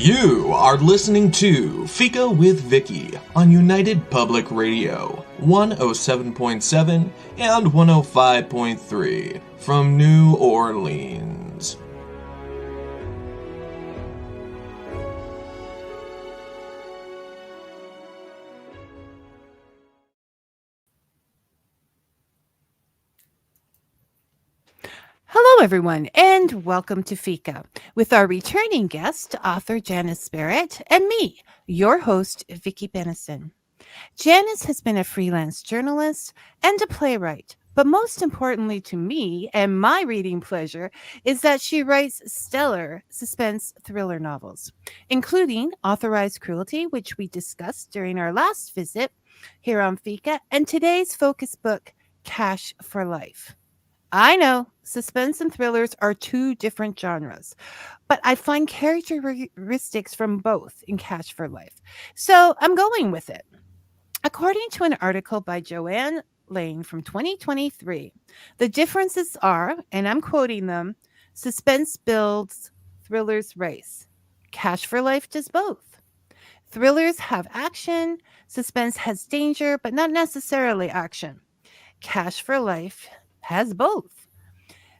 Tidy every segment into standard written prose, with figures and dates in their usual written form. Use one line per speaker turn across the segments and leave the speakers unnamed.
You are listening to Fika with Vicky on United Public Radio, 107.7 and 105.3 from New Orleans.
Hello, everyone, and welcome to Fika with our returning guest, author Janice Barrett, and me, your host, Vicky Bennison. Janice has been a freelance journalist and a playwright, but most importantly to me and my reading pleasure is that she writes stellar suspense thriller novels, including Authorized Cruelty, which we discussed during our last visit here on Fika, and today's focus book, Cash for Life. I know suspense and thrillers are two different genres, but I find characteristics from both in Cash for Life. So I'm going with it. According to an article by Joanne Lane from 2023, the differences are, and I'm quoting them, suspense builds, thrillers race. Cash for Life does both. Thrillers have action, suspense has danger, but not necessarily action. Cash for Life has both.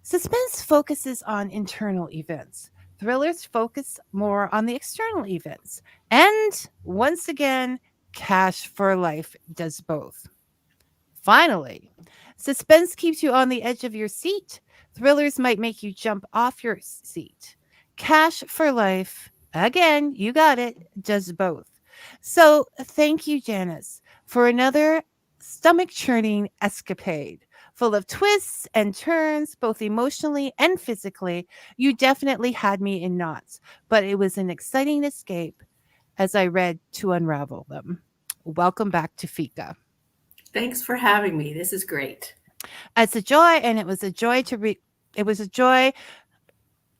Suspense focuses on internal events. Thrillers focus more on the external events. And once again, Cash for Life does both. Finally, suspense keeps you on the edge of your seat. Thrillers might make you jump off your seat. Cash for Life, again, you got it, does both. So thank you, Janice, for another stomach churning escapade full of twists and turns, both emotionally and physically. You definitely had me in knots, but it was an exciting escape as I read to unravel them. Welcome back to Fika.
Thanks for having me. This is great.
It's a joy, and it was a joy to read. It was a joy,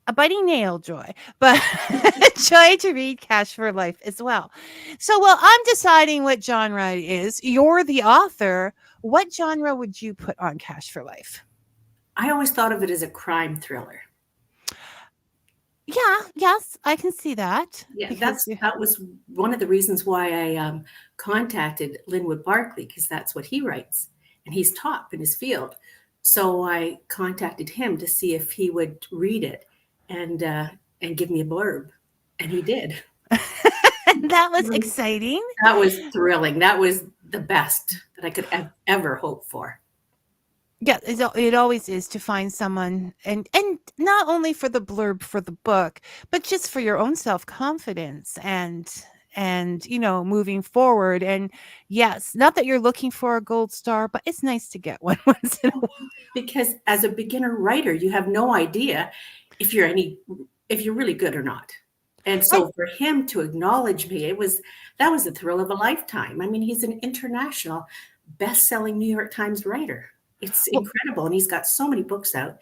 a biting nail joy, but a joy to read Cash for Life as well. So while I'm deciding what genre it is, you're the author. What genre would you put on Cash for Life?
I always thought of it as a crime thriller.
Yeah, yes, I can see that.
Yeah,
Because
that was one of the reasons why I contacted Linwood Barkley, because that's what he writes, and he's top in his field. So I contacted him to see if he would read it and give me a blurb, and he did.
that was exciting.
That was thrilling. That was the best that I could ever hope for.
Yeah, it always is to find someone, and not only for the blurb for the book, but just for your own self-confidence and moving forward. And yes, not that you're looking for a gold star, but it's nice to get one once in a while.
Because as a beginner writer, you have no idea if you're really good or not. And so for him to acknowledge me, that was the thrill of a lifetime. I mean, he's an international best-selling New York Times writer. It's incredible. And he's got so many books out.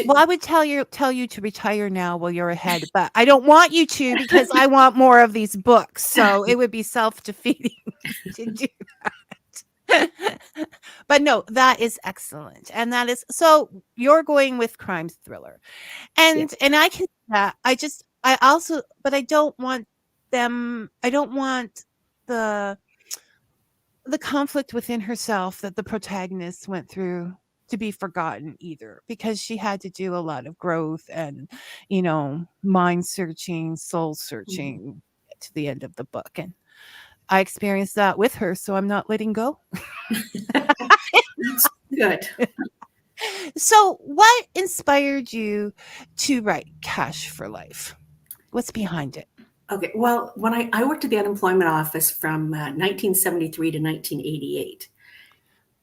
Well, I would tell you to retire now while you're ahead, but I don't want you to because I want more of these books. So it would be self-defeating to do that. But no, that is excellent. And that is so you're going with crime thriller. And I can I also but I don't want the conflict within herself that the protagonist went through to be forgotten either, because she had to do a lot of growth and, mind searching, soul searching to the end of the book. And I experienced that with her, so I'm not letting go.
Good.
So what inspired you to write Cash for Life? What's behind it?
Okay. Well, when I worked at the unemployment office from 1973 to 1988.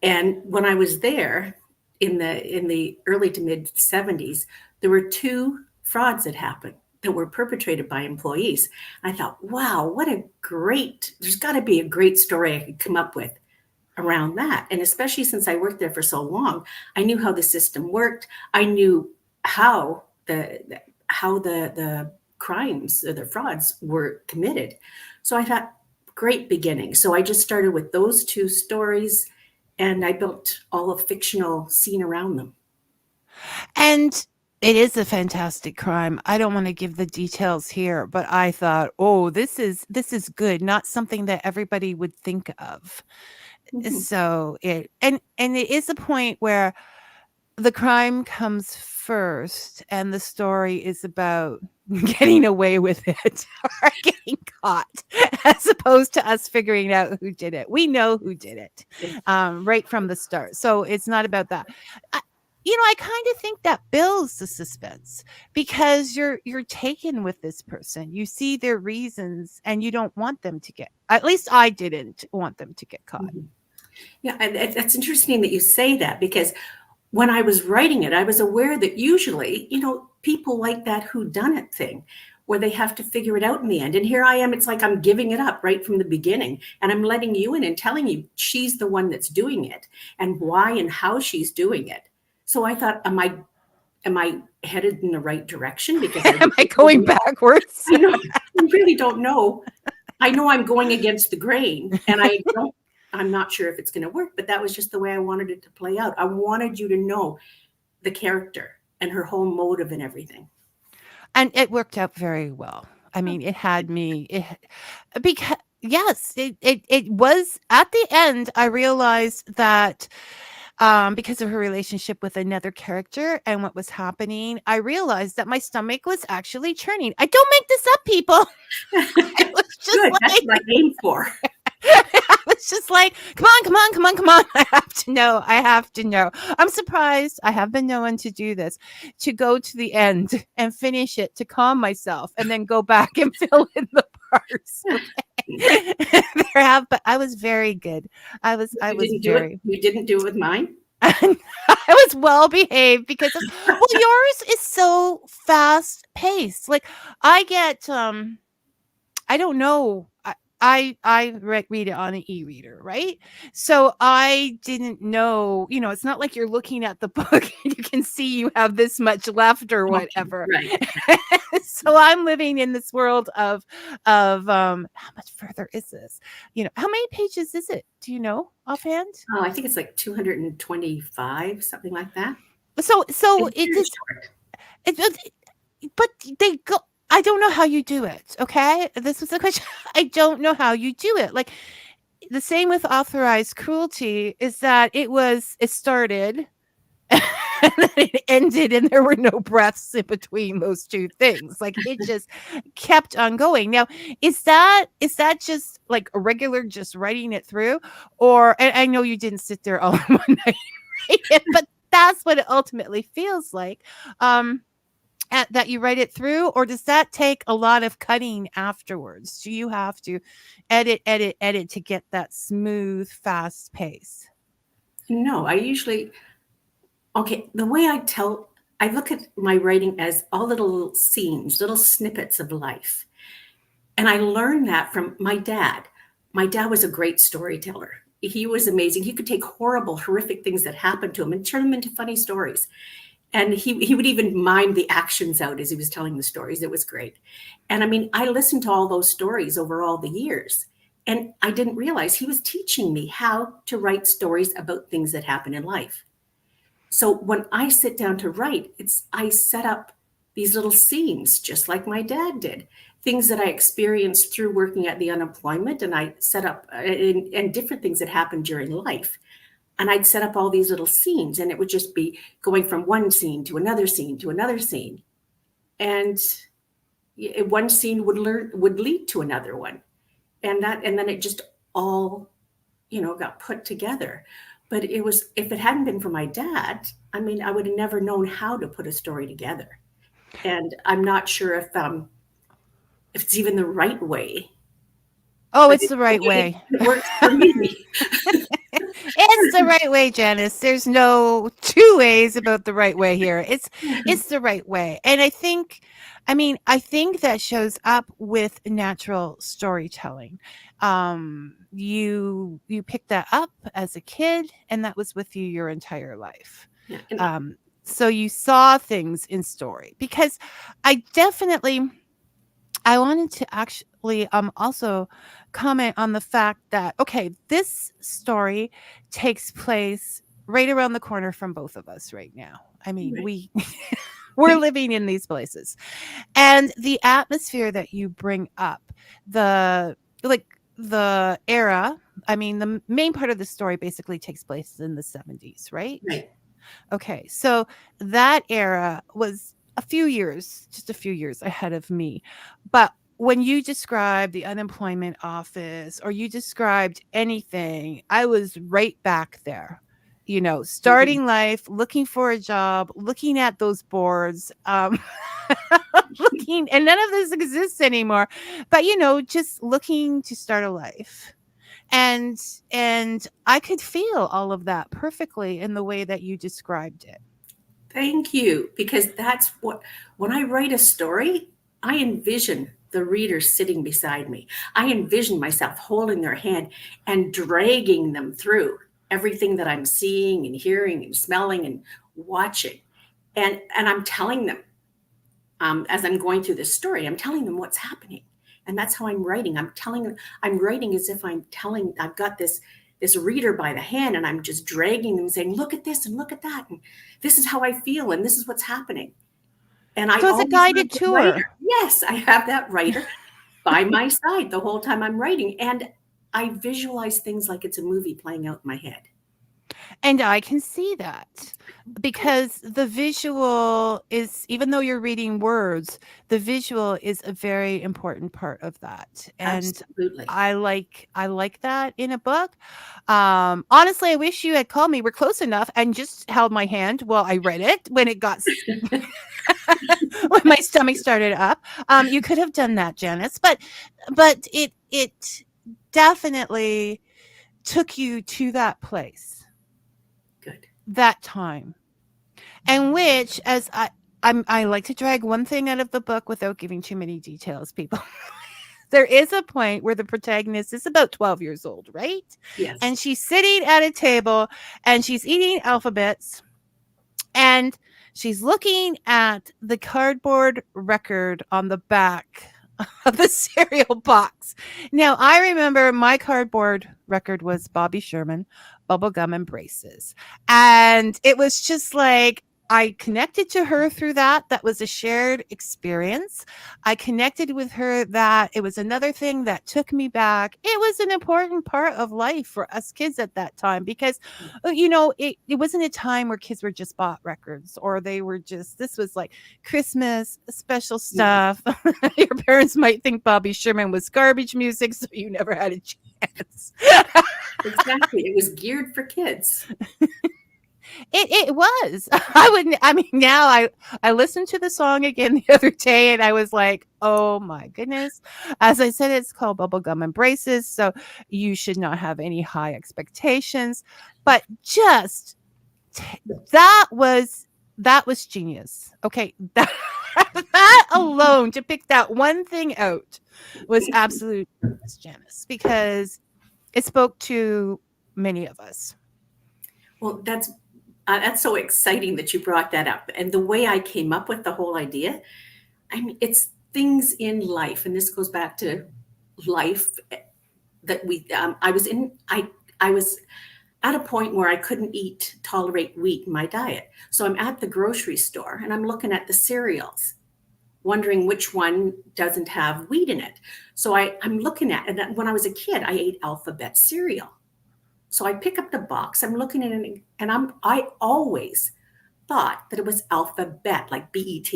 And when I was there in the early to mid 70s, there were two frauds that happened that were perpetrated by employees. I thought, wow, there's got to be a great story I could come up with around that. And especially since I worked there for so long, I knew how the system worked. I knew how the crimes or the frauds were committed. So I thought, great beginning. So I just started with those two stories, and I built all a fictional scene around them.
And It is a fantastic crime. I don't want to give the details here, but I thought, "Oh, this is good, not something that everybody would think of."
Mhm.
So it it is a point where the crime comes first and the story is about getting away with it or getting caught as opposed to us figuring out who did it. We know who did it
Yeah.
right from the start. So it's not about that. I, I kind of think that builds the suspense because you're taken with this person. You see their reasons and you don't want them to get, at least I didn't want them to get caught.
Mhm. Yeah, and that's interesting that you say that because when I was writing it, I was aware that usually, people like that who done it thing where they have to figure it out in the end. And here I am, it's like I'm giving it up right from the beginning and I'm letting you in and telling you she's the one that's doing it and why and how she's doing it. So I thought, am I headed in the right direction? Because
Am I going backwards?
I know I really don't know. I know I'm going against the grain and I'm not sure if it's going to work, but that was just the way I wanted it to play out. I wanted you to know the character and her whole motive and everything.
And it worked out very well. I mean, it had me because yes, it was at the end I realized that because of her relationship with another character and what was happening, I realized that my stomach was actually churning. I don't make this up, people. It was just
Good. That's
like
what I aim for.
I was just like, come on, come on, come on, come on. I have to know. I have to know. I'm surprised. I have been known to do this, to go to the end and finish it to calm myself and then go back and fill in the parts. Okay. But I was very good. I
You
was
didn't do it.
very
You didn't do it with mine.
I was well behaved because well, yours is so fast paced. Like I get I don't know. Read it on an e-reader, right? So I didn't know, it's not like you're looking at the book and you can see you have this much left or
Okay,
whatever.
right.
So I'm living in this world of how much further is this? How many pages is it? Do you know offhand?
Oh, I think it's like 225, something like that.
So
It's
it
very
is
short.
but they go I don't know how you do it. Okay. This was the question. I don't know how you do it. Like the same with authorized cruelty is that it started and then it ended and there were no breaths in between those two things. Like it just kept on going. Now, is that just like a regular just writing it through? Or and I know you didn't sit there all in one night, write it, but that's what it ultimately feels like. That you write it through, or does that take a lot of cutting afterwards? Do you have to edit to get that smooth, fast pace?
No, the way I look at my writing as all little scenes, little snippets of life. And I learned that from my dad. My dad was a great storyteller. He was amazing. He could take horrible, horrific things that happened to him and turn them into funny stories. And he would even mime the actions out as he was telling the stories. It was great. And I mean, I listened to all those stories over all the years. And I didn't realize he was teaching me how to write stories about things that happen in life. So when I sit down to write, I set up these little scenes just like my dad did. Things that I experienced through working at the unemployment, and I set up and different things that happened during life. And I'd set up all these little scenes, and it would just be going from one scene to another scene to another scene. And one scene would lead to another one. And then it just all, got put together. But if it hadn't been for my dad, I mean, I would have never known how to put a story together. And I'm not sure if it's even the right way,
Oh,
but
it's the right way.
it works for me.
It's the right way, Janice. There's no two ways about the right way here. It's the right way. And I think that shows up with natural storytelling. You picked that up as a kid and that was with you your entire life.
Yeah,
So you saw things in story because I wanted to actually also comment on the fact that okay, this story takes place right around the corner from both of us right now. I mean,
right.
we We're living in these places. And the atmosphere that you bring up, the like the era, I mean, the main part of the story basically takes place in the 70s, right?
Right.
Okay. So that era was just a few years ahead of me. But when you described the unemployment office or you described anything, I was right back there.
Mhm.
Starting life, looking for a job, looking at those boards, looking, and none of this exists anymore. But just looking to start a life. And and I could feel all of that perfectly in the way that you described it.
Thank you. Because that's what, when I write a story, I envision the reader sitting beside me. I envision myself holding their hand and dragging them through everything that I'm seeing and hearing and smelling and watching. And I'm telling them, as I'm going through this story, I'm telling them what's happening. And that's how I'm writing. I'm writing as if I've got this reader by the hand and I'm just dragging them saying, look at this and look at that. And this is how I feel. And this is what's happening. And I
So it's a
always
guided
have the writer.
tour.
Yes, I have that writer by my side the whole time I'm writing. And I visualize things like it's a movie playing out in my head.
And I can see that because the visual is, even though you're reading words, the visual is a very important part of that. And
Absolutely.
I like that in a book. Honestly, I wish you had called me. We're close enough and just held my hand while I read it when it got when my stomach started up. You could have done that, Janice, but it definitely took you to that place,
Good.
that time, and which, as I like to drag one thing out of the book without giving too many details, people. There is a point where the protagonist is about 12 years old, right?
Yes.
And she's sitting at a table and she's eating alphabets and she's looking at the cardboard record on the back of the cereal box. Now, I remember my cardboard record was Bobby Sherman, Bubblegum and Braces. And it was just like, I connected to her through that. That was a shared experience. I connected with her that it was another thing that took me back. It was an important part of life for us kids at that time because, it wasn't a time where kids were just bought records or they were just, this was like Christmas, special stuff. Your parents might think Bobby Sherman was garbage music, so you never had a chance.
Exactly. It was geared for kids.
It was. Now I listened to the song again the other day and I was like, oh my goodness. As I said, it's called Bubblegum and Braces, so you should not have any high expectations. But just that was genius. Okay. That alone, to pick that one thing out, was absolute genius, Janice, because it spoke to many of us.
Well, that's so exciting that you brought that up. And the way I came up with the whole idea, I mean, it's things in life, and this goes back to life that I was at a point where I couldn't tolerate wheat in my diet. So I'm at the grocery store and I'm looking at the cereals, wondering which one doesn't have wheat in it. So I'm looking at it. And when I was a kid, I ate alphabet cereal. So I pick up the box, I'm looking at it, and I always thought that it was alphabet, like BET.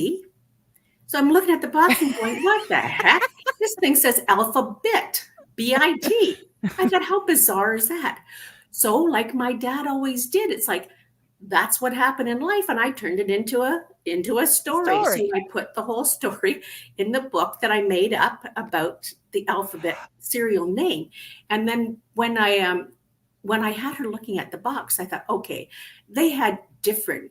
So I'm looking at the box and going, what the heck? This thing says alphabet, BIT. I thought, how bizarre is that? So, like my dad always did, it's like, that's what happened in life. And I turned it into a story. So
Story.
I put the whole story in the book that I made up about the alphabet cereal name. And then when I had her looking at the box, I thought, okay, they had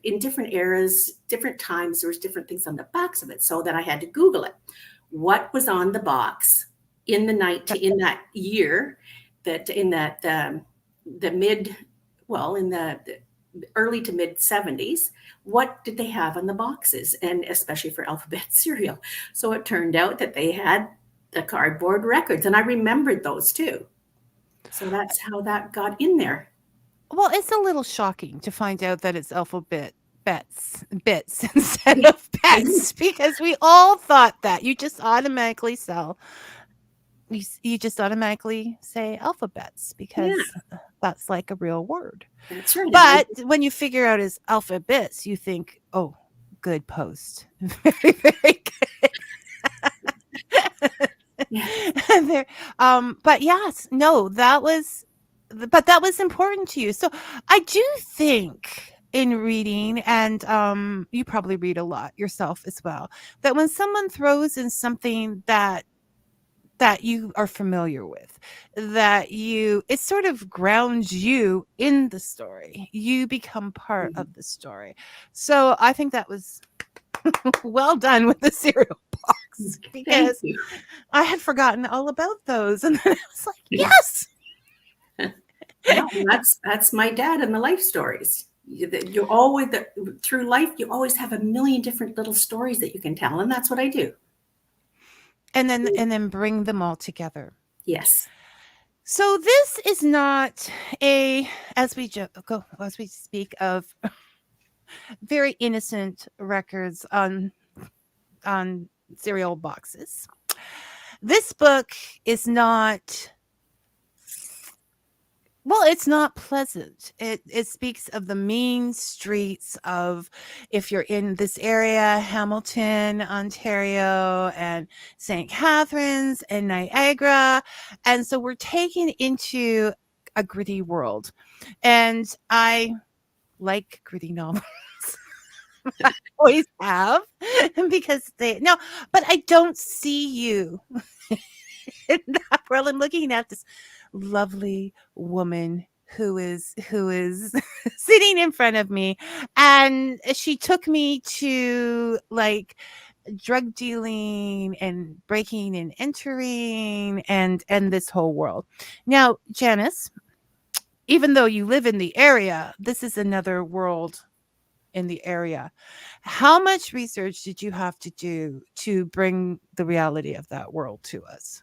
in different eras, different times, there was different things on the backs of it. So that I had to Google it. What was on the box in that year, that in that the mid, well, in the early to mid 70s, what did they have on the boxes? And especially for alphabet cereal. So it turned out that they had the cardboard records, and I remembered those too. So that's how that got in there.
Well, it's a little shocking to find out that it's alphabet bits instead of alphabets because we all thought that. You just automatically you just automatically say alphabets
Yeah,
because that's like a real word.
that's right.
But when you figure out his alphabets, you think, oh, good post. Very, very good.
Yeah.
There, but yes, no, that was important to you. So I do think in reading, and you probably read a lot yourself as well, that when someone throws in something that you are familiar with, it sort of grounds you in the story. You become part
Mhm.
of the story. So I think that was well done with the cereal box
Thank
because
you.
I had forgotten all about those. And then I was like, yes.
Yeah, well, that's my dad and the life stories. You always through life, you always have a million different little stories that you can tell, and that's what I do.
And then bring them all together.
Yes.
So this is not as we speak of very innocent records on cereal boxes. This book is not, well, it's not pleasant. It speaks of the mean streets of, if you're in this area, Hamilton, Ontario, and St. Catharines and Niagara. And so we're taken into a gritty world. And I like gritty novels. I always have because but I don't see you in that world. I'm looking at this lovely woman who is sitting in front of me, and she took me to like drug dealing and breaking and entering and this whole world. Now, Janice, even though you live in the area, this is another world in the area. How much research did you have to do to bring the reality of that world to us?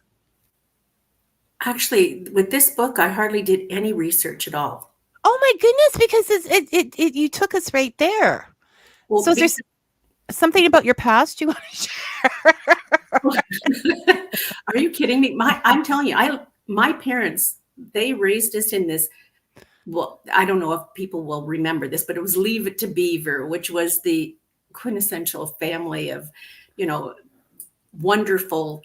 Actually, with this book, I hardly did any research at all.
Oh my goodness, because you took us right there.
Well,
So is there something about your past you want to share?
are you kidding me? I'm telling you, my parents, they raised us in this. Well, I don't know if people will remember this, but it was Leave It to Beaver, which was the quintessential family of, wonderful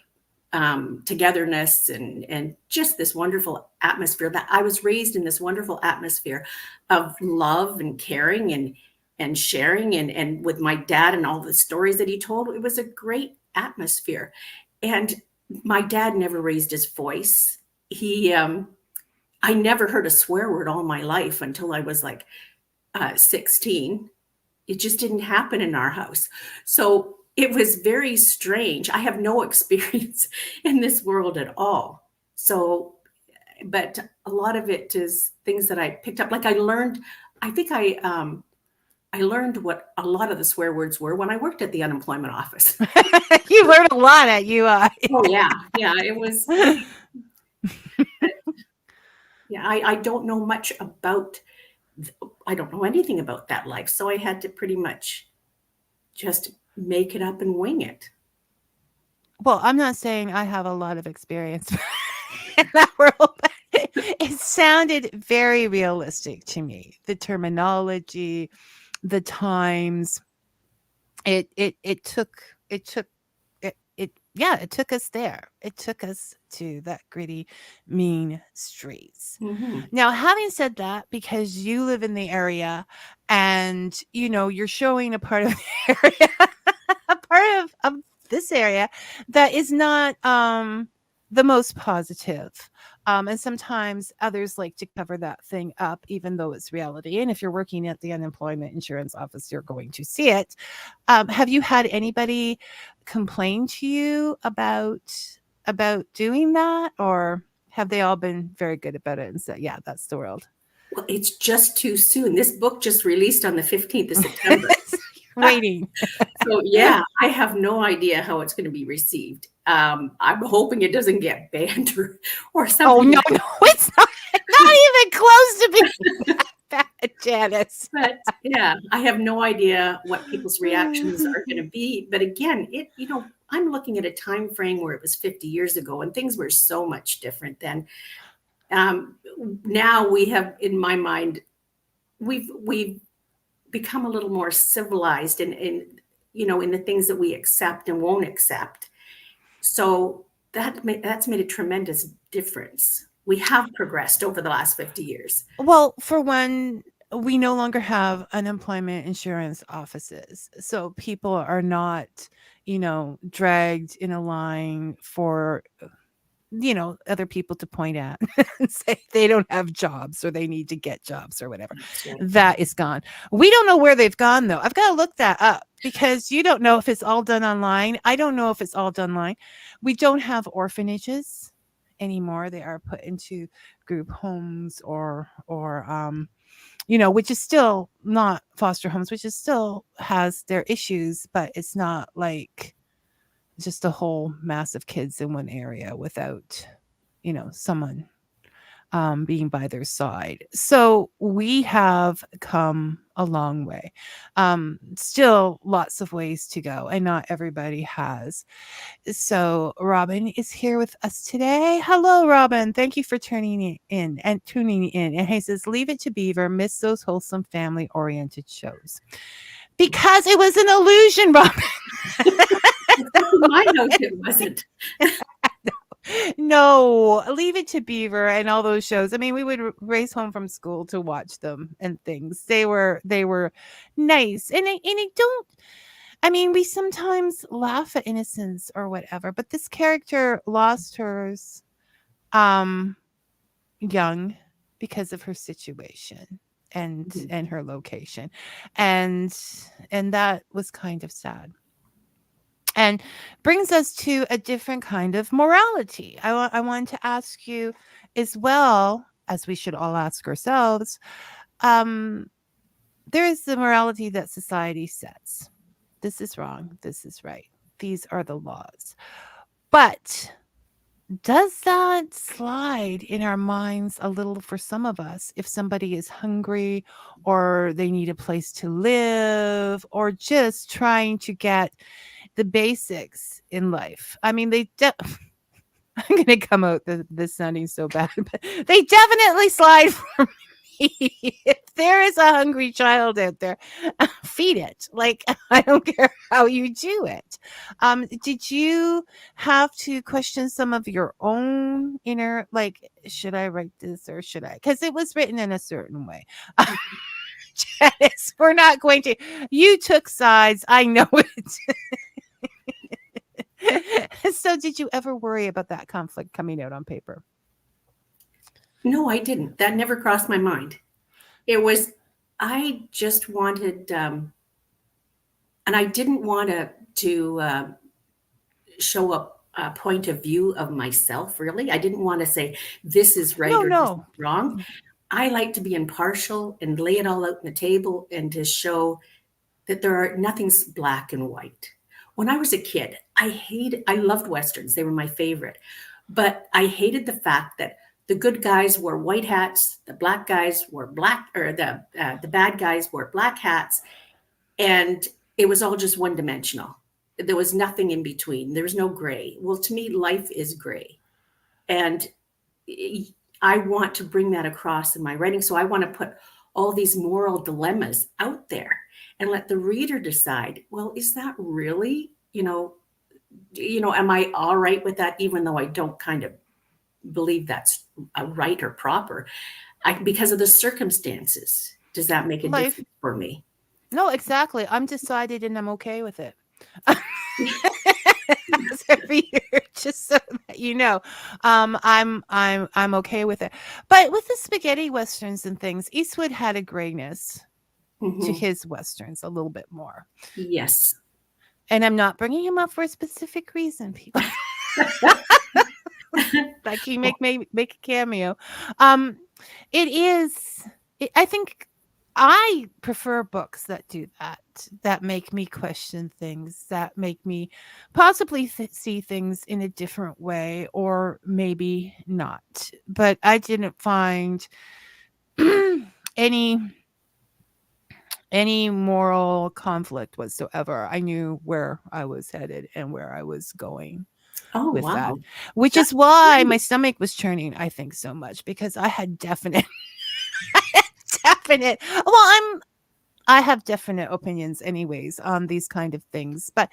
togetherness and just this wonderful atmosphere. That I was raised in this wonderful atmosphere of love and caring and sharing and with my dad and all the stories that he told. It was a great atmosphere. And my dad never raised his voice. I never heard a swear word all my life until I was like 16. It just didn't happen in our house. So it was very strange. I have no experience in this world at all. So, but a lot of it is things that I picked up. Like I think I learned what a lot of the swear words were when I worked at the unemployment office.
You learned a lot at UI.
Oh yeah. Yeah. It was, yeah, I don't know much about, I don't know anything about that life. So I had to pretty much just make it up and wing it.
Well, I'm not saying I have a lot of experience in that world, but it sounded very realistic to me. The terminology, the times, it took us there. It took us to that gritty, mean streets.
Mm-hmm.
Now, having said that, because you live in the area and you're showing a part of the area, a part of this area that is not the most positive. And sometimes others like to cover that thing up, even though it's reality. And if you're working at the unemployment insurance office, you're going to see it. Have you had anybody complain to you about doing that, or have they all been very good about it and said, yeah, that's the world?
Well, it's just too soon. This book just released on the 15th of September.
Waiting.
So yeah, I have no idea how it's going to be received. I'm hoping it doesn't get banned or something.
Oh no, it's not even close to being. bad, Janice.
But yeah, I have no idea what people's reactions are going to be. But again, I'm looking at a time frame where it was 50 years ago, and things were so much different then. Now we have, in my mind, we've become a little more civilized in the things that we accept and won't accept. So that's made a tremendous difference. We have progressed over the last 50 years.
Well, for one, we no longer have unemployment insurance offices. So people are not, dragged in a line for, other people to point at and say they don't have jobs or they need to get jobs or whatever.
Right.
That is gone. We don't know where they've gone, though. I've got to look that up because you don't know if it's all done online. I don't know if it's all done online. We don't have orphanages anymore. They are put into group homes or which is still not foster homes, which is still has their issues, but it's not like just a whole mass of kids in one area without, someone being by their side. So we have come a long way. Still lots of ways to go, and not everybody has. So Robin is here with us today. Hello, Robin. Thank you for tuning in. And he says, leave it to Beaver, miss those wholesome family-oriented shows. Because it was an illusion, Robin.
My note it wasn't.
No, leave it to Beaver and all those shows. I mean, we would race home from school to watch them and things. They were nice. And I don't, I mean, we sometimes laugh at innocence or whatever, but this character lost hers young because of her situation and her location. And that was kind of sad. And brings us to a different kind of morality. I want to ask you as well, as we should all ask ourselves, there is the morality that society sets. This is wrong. This is right. These are the laws. But does that slide in our minds a little for some of us if somebody is hungry or they need a place to live or just trying to get the basics in life? I mean, I'm going to come out this sounding so bad, but they definitely slide for me. If there is a hungry child out there, feed it. Like, I don't care how you do it. Did you have to question some of your own inner, like, should I write this or should I? Because it was written in a certain way. Janice, we're not going to. You took sides. I know it. So did you ever worry about that conflict coming out on paper?
No, I didn't. That never crossed my mind. I just wanted, and I didn't want to show a point of view of myself, really. I didn't want to say, this is right or this is wrong. I like to be impartial and lay it all out on the table and to show that nothing's black and white. When I was a kid, I loved Westerns. They were my favorite. But I hated the fact that the good guys wore white hats, the black guys wore black, or the bad guys wore black hats, and it was all just one dimensional. There was nothing in between. There was no gray. Well, to me, life is gray. And I want to bring that across in my writing. So I want to put all these moral dilemmas out there and let the reader decide, well, is that really, am I all right with that, even though I don't kind of believe that's right or proper? Because of the circumstances, does that make a difference for me?
No, exactly. I'm decided and I'm okay with it. Every year, just so that you know, I'm okay with it. But with the spaghetti westerns and things, Eastwood had a grayness to his westerns a little bit more.
Yes.
And I'm not bringing him up for a specific reason, people. Like he make a cameo. I think I prefer books that do that make me question things, that make me possibly see things in a different way, or maybe not. But I didn't find any moral conflict whatsoever. I knew where I was headed and where I was going
Oh,
with that,
wow.
which
That's
is why
great.
my stomach was churning, I think, so much, because I had definite definite I have definite opinions anyways on these kind of things. But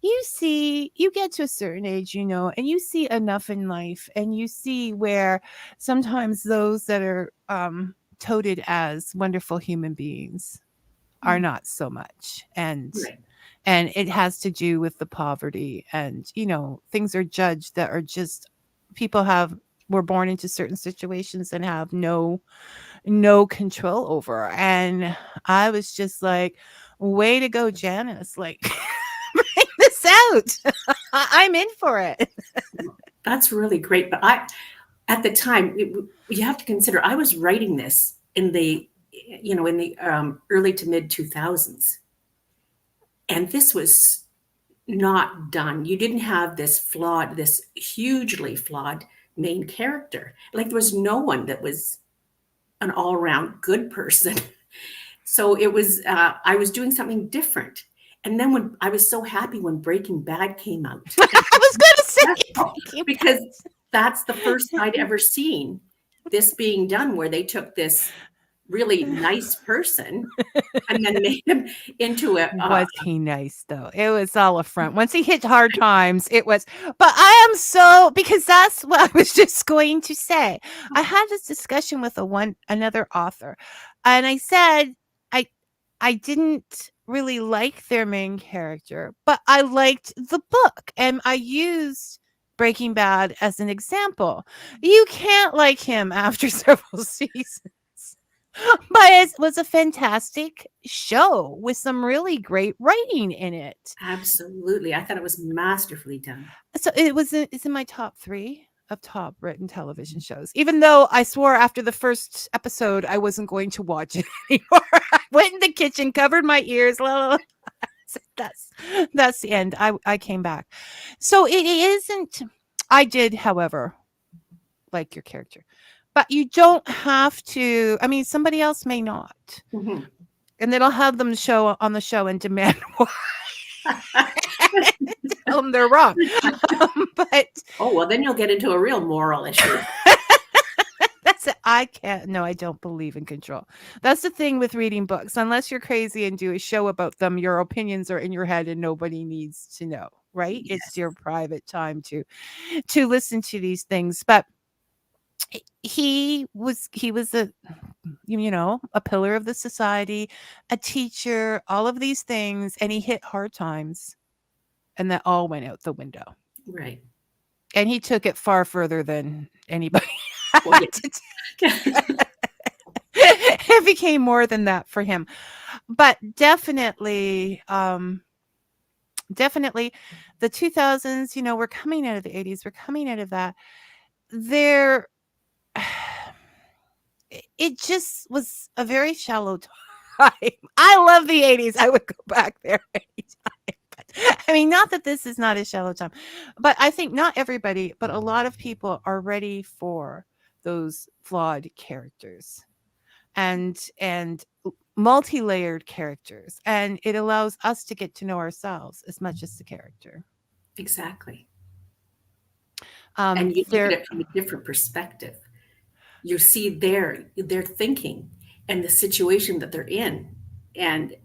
you get to a certain age, and you see enough in life, and you see where sometimes those that are touted as wonderful human beings are
Mm,
not so much.
right.
And it has to do with the poverty, and things are judged that are just people have were born into certain situations and have no control over. And I was just like, way to go, Janice. Like, bring this out. I'm in for it.
That's really great. But at the time, you have to consider, I was writing this in the early to mid 2000s. And this was not done. You didn't have this hugely flawed main character. Like there was no one that was an all around good person. So I was doing something different. And then when I was so happy when Breaking Bad came out,
I was going to say Breaking
because that's the first I'd ever seen this being done, where they took this really nice person and then made him into
Was he nice though? It was all a front. Once he hit hard times, it was. But I am so, because that's what I was just going to say. I had this discussion with another author, and I said I I didn't really like their main character, but I liked the book, and I used Breaking Bad as an example. You can't like him after several seasons. But it was a fantastic show with some really great writing in it.
absolutely. I thought it was masterfully done.
So it's in my top 3 of top written television shows. Even though I swore after the first episode I wasn't going to watch it anymore. I went in the kitchen, covered my ears. That's the end. I came back. So it isn't. I did, however, like your character. But you don't have to. I mean, somebody else may not.
Mhm.
And then I'll have them show on the show and demand why. Tell them they're wrong. But
Oh, well, then you'll get into a real moral issue.
that's it. I can't. No, I don't believe in control. That's the thing with reading books. Unless you're crazy and do a show about them, your opinions are in your head and nobody needs to know. Right? It's
Yes.
your private time to listen to these things. But he was a pillar of the society, a teacher, all of these things, and he hit hard times, and that all went out the window.
Right.
And he took it far further than anybody
Well,
had to take. It became more than that for him. But definitely the 2000s, we're coming out of the 80s, we're coming out of that. There it just was a very shallow time. I love the 80s. I would go back there anytime. But, I mean, not that this is not a shallow time, but I think not everybody, but a lot of people are ready for those flawed characters and multi-layered characters, and it allows us to get to know ourselves as much as the character.
exactly. And you look at
There
it from a different perspective. You see their thinking and the situation that they're in. And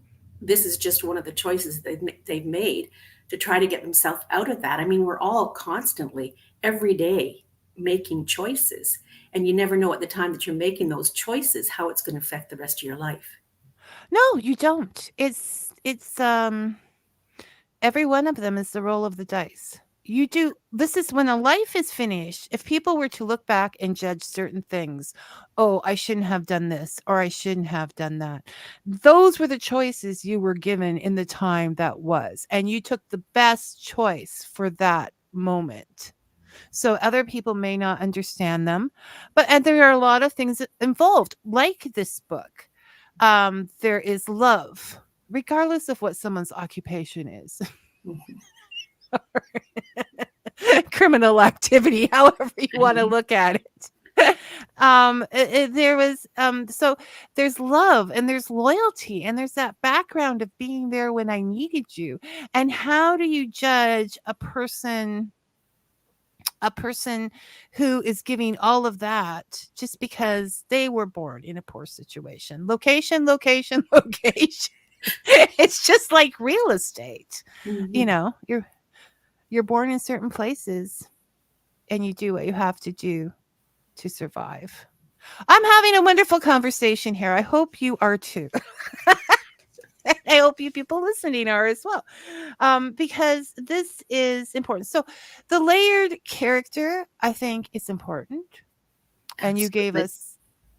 this is just one of the choices they've made to try to get themselves out of that. I mean, we're all constantly, every day, making choices. And you never know at the time that you're making those choices how it's going to affect the rest of your life.
No, you don't. It's every one of them is the roll of the dice. You do this is when a life is finished. If people were to look back and judge certain things, oh, I shouldn't have done this or I shouldn't have done that. Those were the choices you were given in the time that was, and you took the best choice for that moment. So other people may not understand them, but and there are a lot of things involved, like this book. There is love, regardless of what someone's occupation is.
Mhm.
Criminal activity, however you want to look at it. There was so there's love and there's loyalty and there's that background of being there when I needed you. And how do you judge a person who is giving all of that just because they were born in a poor situation? Location, location, location. It's just like real estate. You
Mhm.
know, you're born in certain places and you do what you have to do to survive. I'm having a wonderful conversation here. I hope you are too. I hope you people listening are as well, because this is important. So, the layered character, I think, is important. And you gave
Absolutely.
us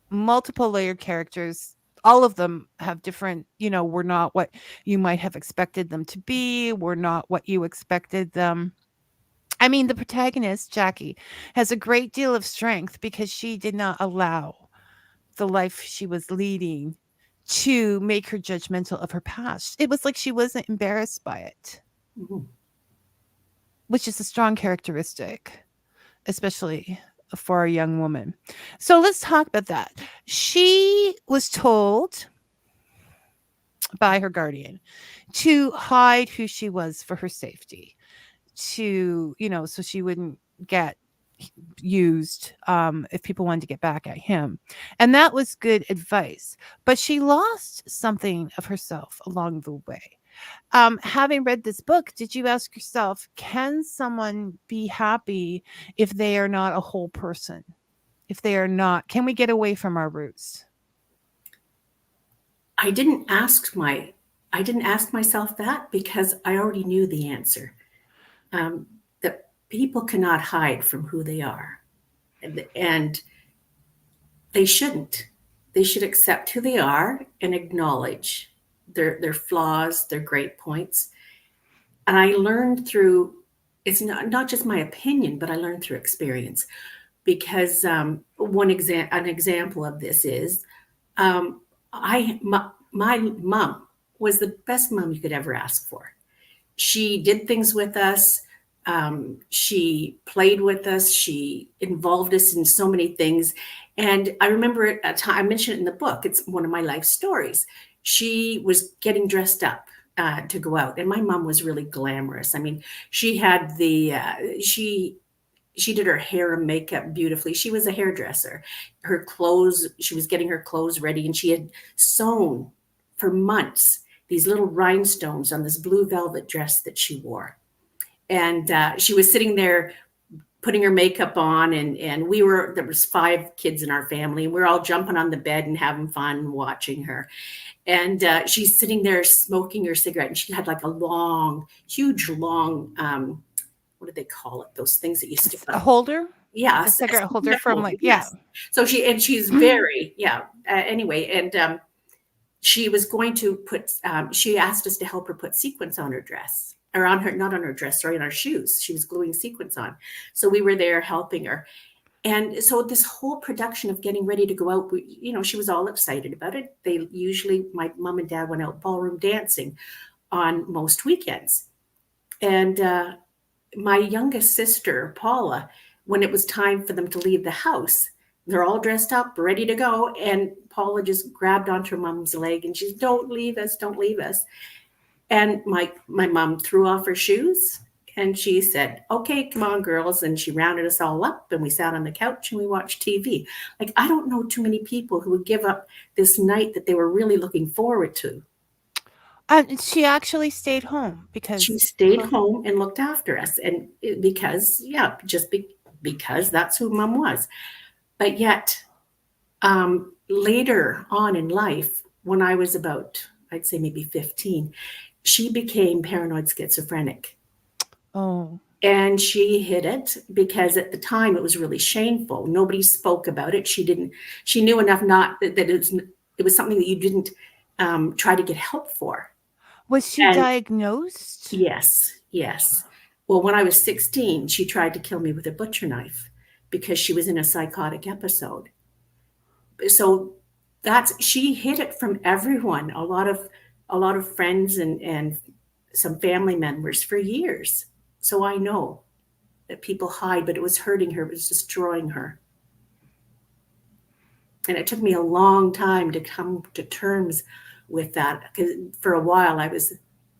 multiple layered characters. All of them have different, we're not what you might have expected them to be. We're not what you expected them. I mean, the protagonist, Jackie, has a great deal of strength because she did not allow the life she was leading to make her judgmental of her past. It was like she wasn't embarrassed by it,
Mhm.
which is a strong characteristic, especially for a young woman. So let's talk about that. She was told by her guardian to hide who she was for her safety, so she wouldn't get used if people wanted to get back at him. And that was good advice. But she lost something of herself along the way. Having read this book, did you ask yourself, can someone be happy if they are not a whole person? If they are not, can we get away from our roots?
I didn't ask my I didn't ask myself that because I already knew the answer. That people cannot hide from who they are, and they shouldn't. They should accept who they are and acknowledge their flaws, their great points. And I learned through it's not just my opinion, but I learned through experience. Because an example of this is my mom was the best mom you could ever ask for. She did things with us. She played with us. She involved us in so many things. And I remember at a time, I mentioned it in the book, it's one of my life stories. She was getting dressed up to go out, and my mom was really glamorous. I mean, she had she did her hair and makeup beautifully. She was a hairdresser. Her clothes, she was getting her clothes ready, and she had sewn for months these little rhinestones on this blue velvet dress that she wore. And she was sitting there putting her makeup on, and there was 5 kids in our family, and we were all jumping on the bed and having fun watching her. And she's sitting there smoking her cigarette, and she had like a long, huge, long, what do they call it? Those things that you stick
A
on.
holder?
Yeah,
Like a cigarette holder
cigarette
from
holder,
like, yeah.
yes. So she's very, yeah. Anyway, and she was going to she asked us to help her put sequins on her dress, or on her, not on her dress, sorry, on her shoes. She was gluing sequins on. So we were there helping her. And so this whole production of getting ready to go out, she was all excited about it. My mom and dad went out ballroom dancing on most weekends. And my youngest sister, Paula, when it was time for them to leave the house, they're all dressed up, ready to go. And Paula just grabbed onto her mom's leg and she's, "Don't leave us, don't leave us." And my mom threw off her shoes and she said, "Okay, come on, girls." And she rounded us all up and we sat on the couch and we watched TV. Like, I don't know too many people who would give up this night that they were really looking forward to.
She actually stayed home
She
because
stayed home and looked after us. And because, yeah, because that's who mom was. But yet, later on in life, when I was about, I'd say maybe 15, she became paranoid schizophrenic.
oh,
And she hid it because at the time it was really shameful. Nobody spoke about it. She knew enough not that it was something that you didn't try to get help for.
was she
And
diagnosed?
yes, yes. Well, when I was 16, she tried to kill me with a butcher knife because she was in a psychotic episode. So she hid it from everyone, a lot of friends and some family members for years. So I know that people hide, but it was hurting her, it was destroying her. And it took me a long time to come to terms with that. Because for a while,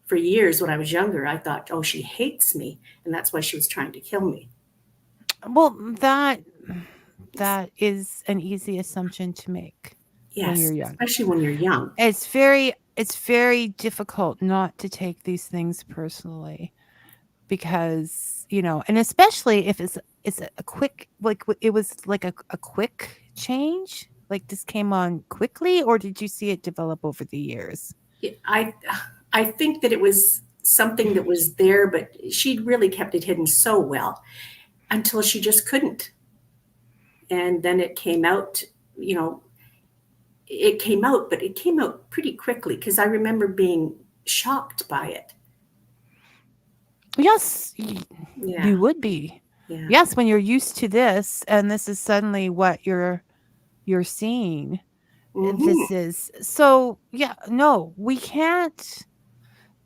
for years when I was younger, I thought, oh, she hates me. And that's why she was trying to kill me.
Well, that is an easy assumption to make when
Yes,
you're young.
especially when you're young.
It's very difficult not to take these things personally because, and especially if it's a quick, like it was like a quick change, like this came on quickly, or did you see it develop over the years?
I, I think that it was something that was there, but she'd really kept it hidden so well until she just couldn't. And then it came out, you know, it came out, but it came out pretty quickly because I remember being shocked by it.
Yes,
Yeah,
you would be.
yeah.
Yes, when you're used to this and this is suddenly what you're seeing.
Hmm.
This is so, yeah, no, we can't.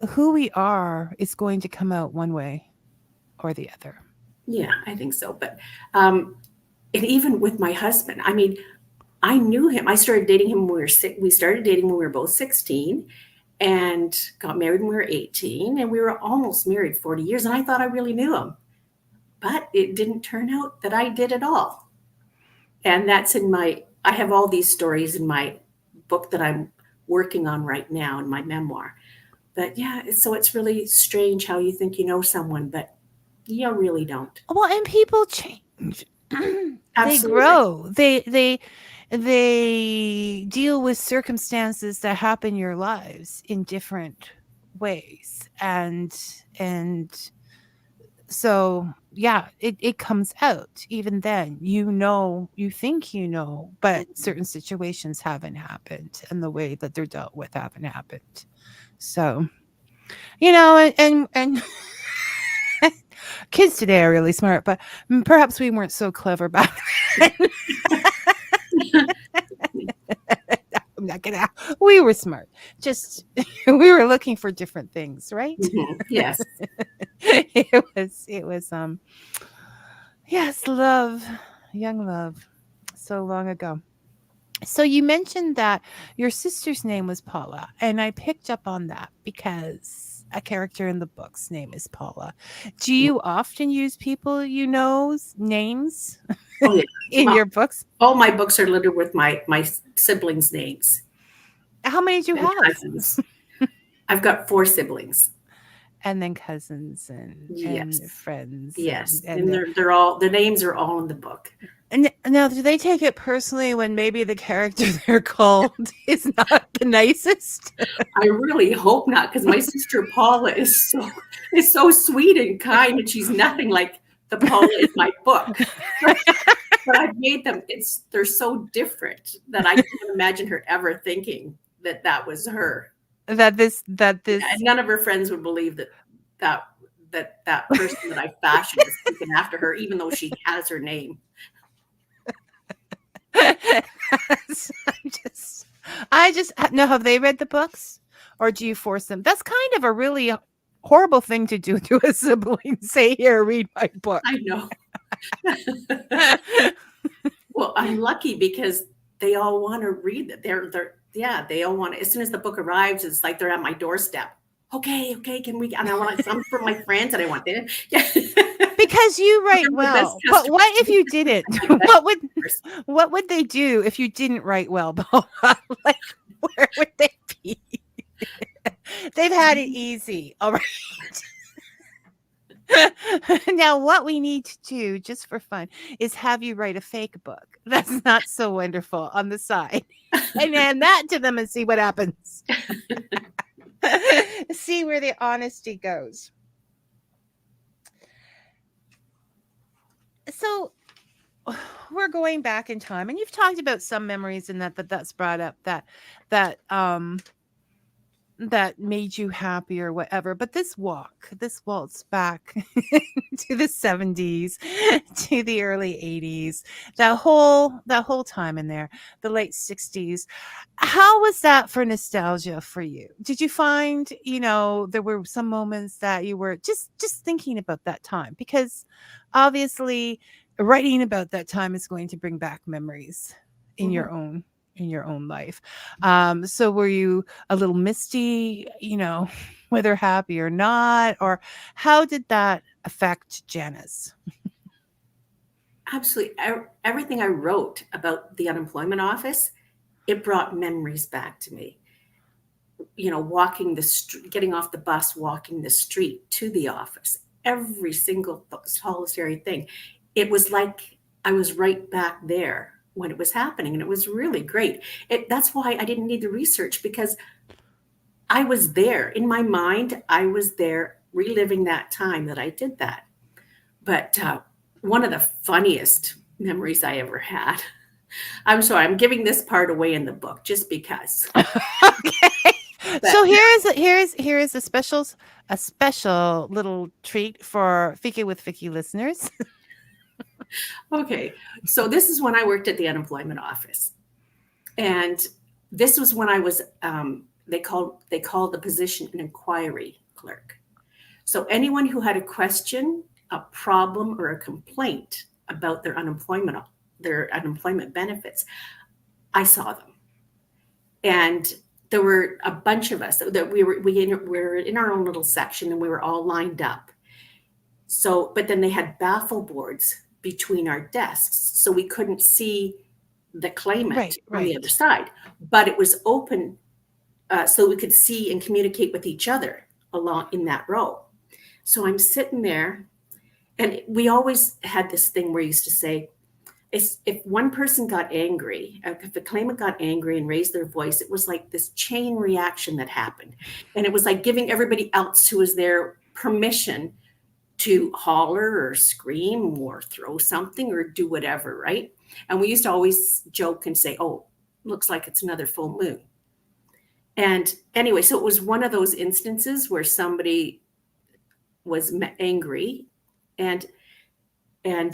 Who we are is going to come out one way or the other.
Yeah, I think so. But um, and even with my husband, I mean, I knew him. I started dating him when we were six. We started dating when we were both 16 and got married when we were 18. And we were almost married 40 years. And I thought I really knew him. But it didn't turn out that I did at all. And that's I have all these stories in my book that I'm working on right now in my memoir. But yeah, so it's really strange how you think you know someone, but you really don't.
Well, and people change. They
Absolutely.
grow. They deal with circumstances that happen in your lives in different ways. And so yeah, it comes out even then. You think but certain situations haven't happened and the way that they're dealt with haven't happened. So, and kids today are really smart, but perhaps we weren't so clever back then. I'm not gonna. We were smart. Just we were looking for different things, right?
Hmm. Yes.
It was yes, love, young love, so long ago. So you mentioned that your sister's name was Paula, and I picked up on that because a character in the book's name is Paula. Do you often use people you know's names
Oh, yeah.
in
Well,
your books?
all my books are littered with my siblings' names
How many do you
and
have?
cousins. I've got four siblings.
And then cousins and
Yes.
friends
Yes.
and
And
the
they're all their names are all in the book.
and now do they take it personally when maybe the character they're called is not the nicest?
I really hope not, because my sister Paula is so sweet and kind, and she's nothing like the Paula in my book. But I've made them. They're so different that I can't imagine her ever thinking that that was her.
that this
And none of her friends would believe that that person that I fashioned is taken after her, even though she has her name.
I'm just I just no, have they read the books? Or do you force them? That's kind of a really horrible thing to do to a sibling. Say, here, read my book.
I know. Well, I'm lucky because they all want to read it. They're yeah, they all want it. As soon as the book arrives, it's like they're at my doorstep. Okay, okay, can we? And I want some for my friends, and I want them. Yeah.
Because you write
They're my best
well. But
customers.
what if you didn't?
My best customers.
What would they do if you didn't write well, Paula? Like, where would they be? They've had it easy. All right. Now, what we need to do, just for fun, is have you write a fake book that's not so wonderful on the side and hand that to them and see what happens. See where the honesty goes. So, we're going back in time, and you've talked about some memories in that's brought up that that made you happy or whatever. But this waltz back to the 70s, to the early 80s, that whole time in there, the late 60s. How was that for nostalgia for you? Did you find, there were some moments that you were just thinking about that time? Because obviously writing about that time is going to bring back memories. in your own life. So were you a little misty, whether happy or not, or how did that affect Janice?
Absolutely. Everything I wrote about the unemployment office, it brought memories back to me. Walking the street, getting off the bus, walking the street to the office, every single solitary thing. It was like I was right back there when it was happening, and it was really great. That's why I didn't need the research, because I was there in my mind. I was there reliving that time that I did that. But one of the funniest memories I ever had. I'm sorry, I'm giving this part away in the book just because.
Okay.
But
So here is a special little treat for Fika with Vicky listeners.
okay, so this is when I worked at the unemployment office, and this was when I was. They called the position an inquiry clerk. So anyone who had a question, a problem, or a complaint about their unemployment benefits, I saw them. And there were a bunch of us that we were in our own little section, and we were all lined up. So, but then they had baffle boards between our desks, so we couldn't see the claimant on the other side. But it was open, so we could see and communicate with each other along in that row. So I'm sitting there, and we always had this thing where we used to say, if one person got angry, if the claimant got angry and raised their voice, it was like this chain reaction that happened. And it was like giving everybody else who was there permission to holler or scream or throw something or do whatever, right? And we used to always joke and say, oh, looks like it's another full moon. And anyway, so it was one of those instances where somebody was angry and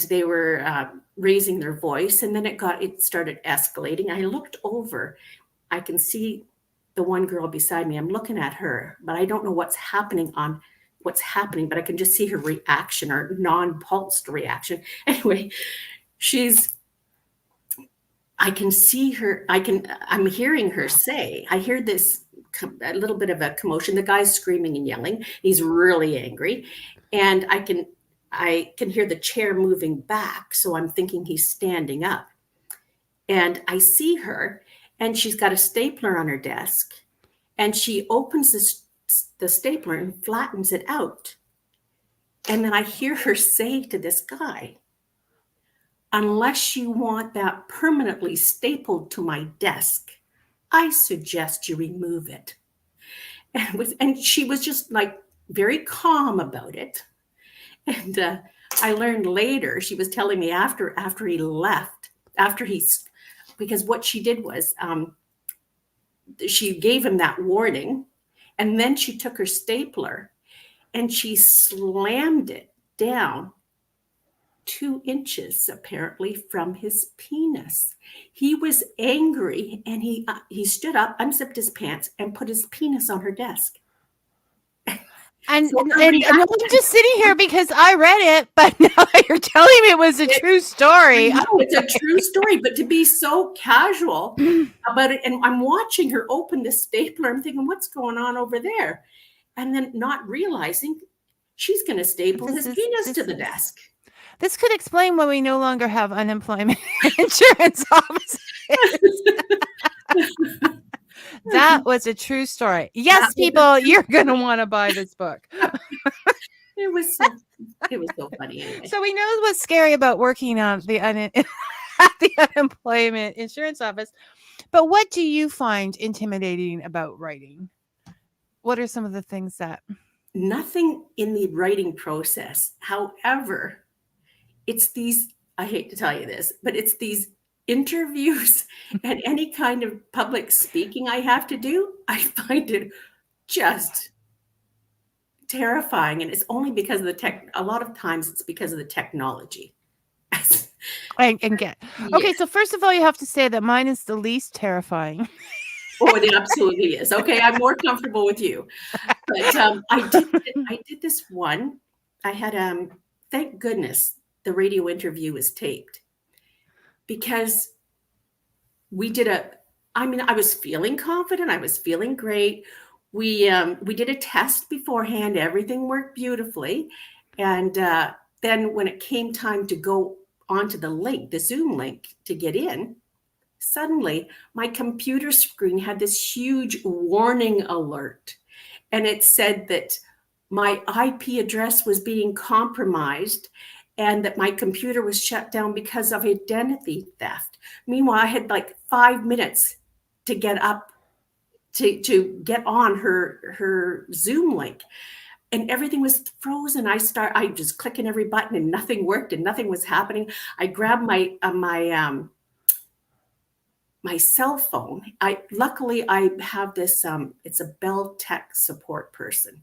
they were raising their voice, and then it started escalating. I looked over. I can see the one girl beside me. I'm looking at her, but I don't know what's happening, but I can just see her reaction, or non-pulsed reaction. Anyway, I can see her. I'm hearing her say, I hear this, a little bit of a commotion. The guy's screaming and yelling. He's really angry. And I can hear the chair moving back. So I'm thinking he's standing up. And I see her, and she's got a stapler on her desk, and she opens the stapler and flattens it out. And then I hear her say to this guy, unless you want that permanently stapled to my desk, I suggest you remove it. And she was just like very calm about it. And I learned later, she was telling me after he left, because what she did was she gave him that warning, and then she took her stapler and she slammed it down 2 inches apparently from his penis. He was angry, and he stood up, unzipped his pants, and put his penis on her desk.
And I'm just sitting here because I read it, but now you're telling me it was a true story.
No, it's a true story, but to be so casual about it, and I'm watching her open the stapler, I'm thinking, what's going on over there? And then not realizing she's going to staple his penis to the desk.
This could explain why we no longer have unemployment insurance offices. That was a true story. Yes, people, you're going to want to buy this book.
It was so funny. Anyway.
So we know what's scary about working on at the unemployment insurance office. But what do you find intimidating about writing? What are some of the things that...
Nothing in the writing process. However, it's these, I hate to tell you this, but it's these interviews and any kind of public speaking I have to do. I find it just terrifying. And it's only because of a lot of times it's because of the technology.
Okay, so first of all, you have to say that mine is the least terrifying.
Oh, it absolutely is. Okay, I'm more comfortable with you. But I did this one. I had, thank goodness, the radio interview was taped, because we did I was feeling confident. I was feeling great. We did a test beforehand. Everything worked beautifully. And then when it came time to go onto the link, the Zoom link to get in, suddenly my computer screen had this huge warning alert. And it said that my IP address was being compromised and that my computer was shut down because of identity theft. Meanwhile, I had like 5 minutes to get up to get on her Zoom link, and everything was frozen. I just clicking every button and nothing worked and nothing was happening. I grabbed my cell phone. Luckily I have this it's a Bell tech support person,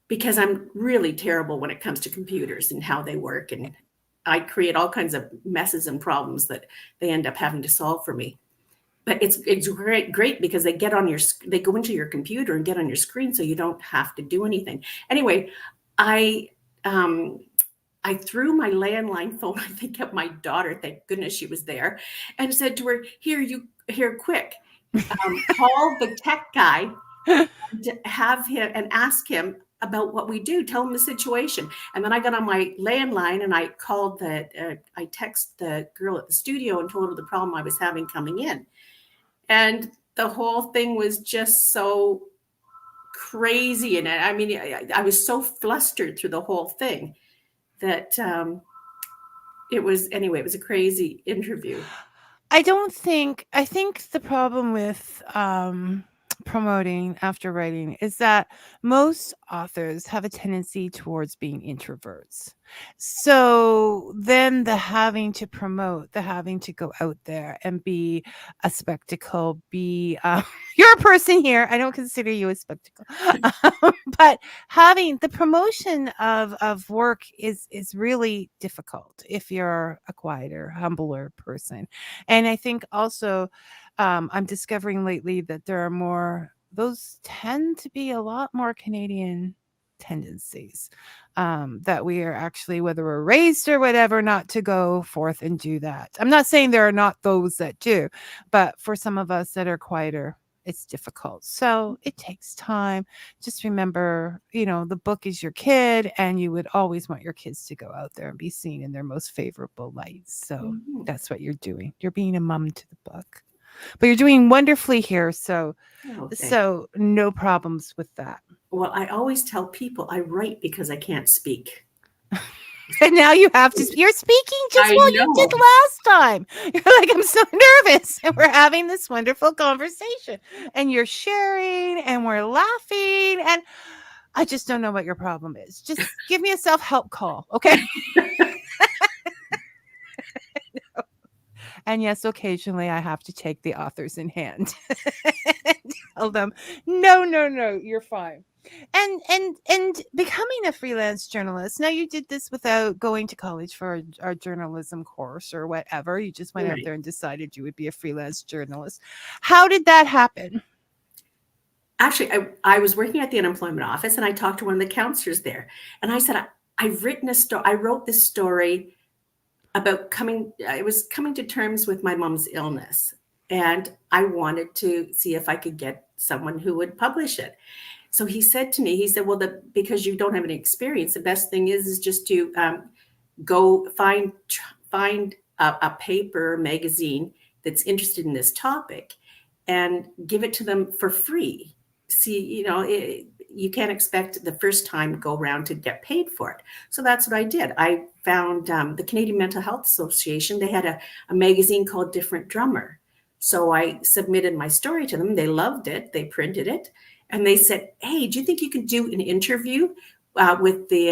because I'm really terrible when it comes to computers and how they work, and I create all kinds of messes and problems that they end up having to solve for me. But it's great because they go into your computer and get on your screen, so you don't have to do anything. Anyway, I um, I threw my landline phone, I think, at my daughter. Thank goodness she was there, and said to her, "Here, quick, call the tech guy to have him and ask him about what we do. Tell him the situation." And then I got on my landline and I called I texted the girl at the studio and told her the problem I was having coming in. And the whole thing was just so crazy. And I mean, I was so flustered through the whole thing that it was a crazy interview.
I think the problem with promoting after writing is that most authors have a tendency towards being introverts. So then the having to promote, the having to go out there and be a spectacle, you're a person here. I don't consider you a spectacle. But having the promotion of work is really difficult if you're a quieter, humbler person. And I think also I'm discovering lately that those tend to be a lot more Canadian tendencies, that we are actually, whether we're raised or whatever, not to go forth and do that. I'm not saying there are not those that do, but for some of us that are quieter, it's difficult. So it takes time. Just remember, the book is your kid, and you would always want your kids to go out there and be seen in their most favorable light. So that's what you're doing. You're being a mom to the book, but you're doing wonderfully here. So no problems with that.
Well, I always tell people I write because I can't speak.
And now you have to, you're speaking just what you did last time. You're like, I'm so nervous. And we're having this wonderful conversation. And you're sharing and we're laughing. And I just don't know what your problem is. Just give me a self-help call, okay? And yes, occasionally I have to take the authors in hand and tell them, no, you're fine. And becoming a freelance journalist. Now, you did this without going to college for a journalism course or whatever. You just went out there and decided you would be a freelance journalist. How did that happen?
Actually, I was working at the unemployment office, and I talked to one of the counselors there, and I said, I've written a story. I wrote this story about I was coming to terms with my mom's illness, and I wanted to see if I could get someone who would publish it. So he said to me, well, because you don't have any experience, the best thing is just to go find a paper magazine that's interested in this topic and give it to them for free. See, you can't expect the first time go around to get paid for it. So that's what I did. I found the Canadian Mental Health Association. They had a magazine called Different Drummer. So I submitted my story to them. They loved it. They printed it. And they said, hey, do you think you could do an interview with the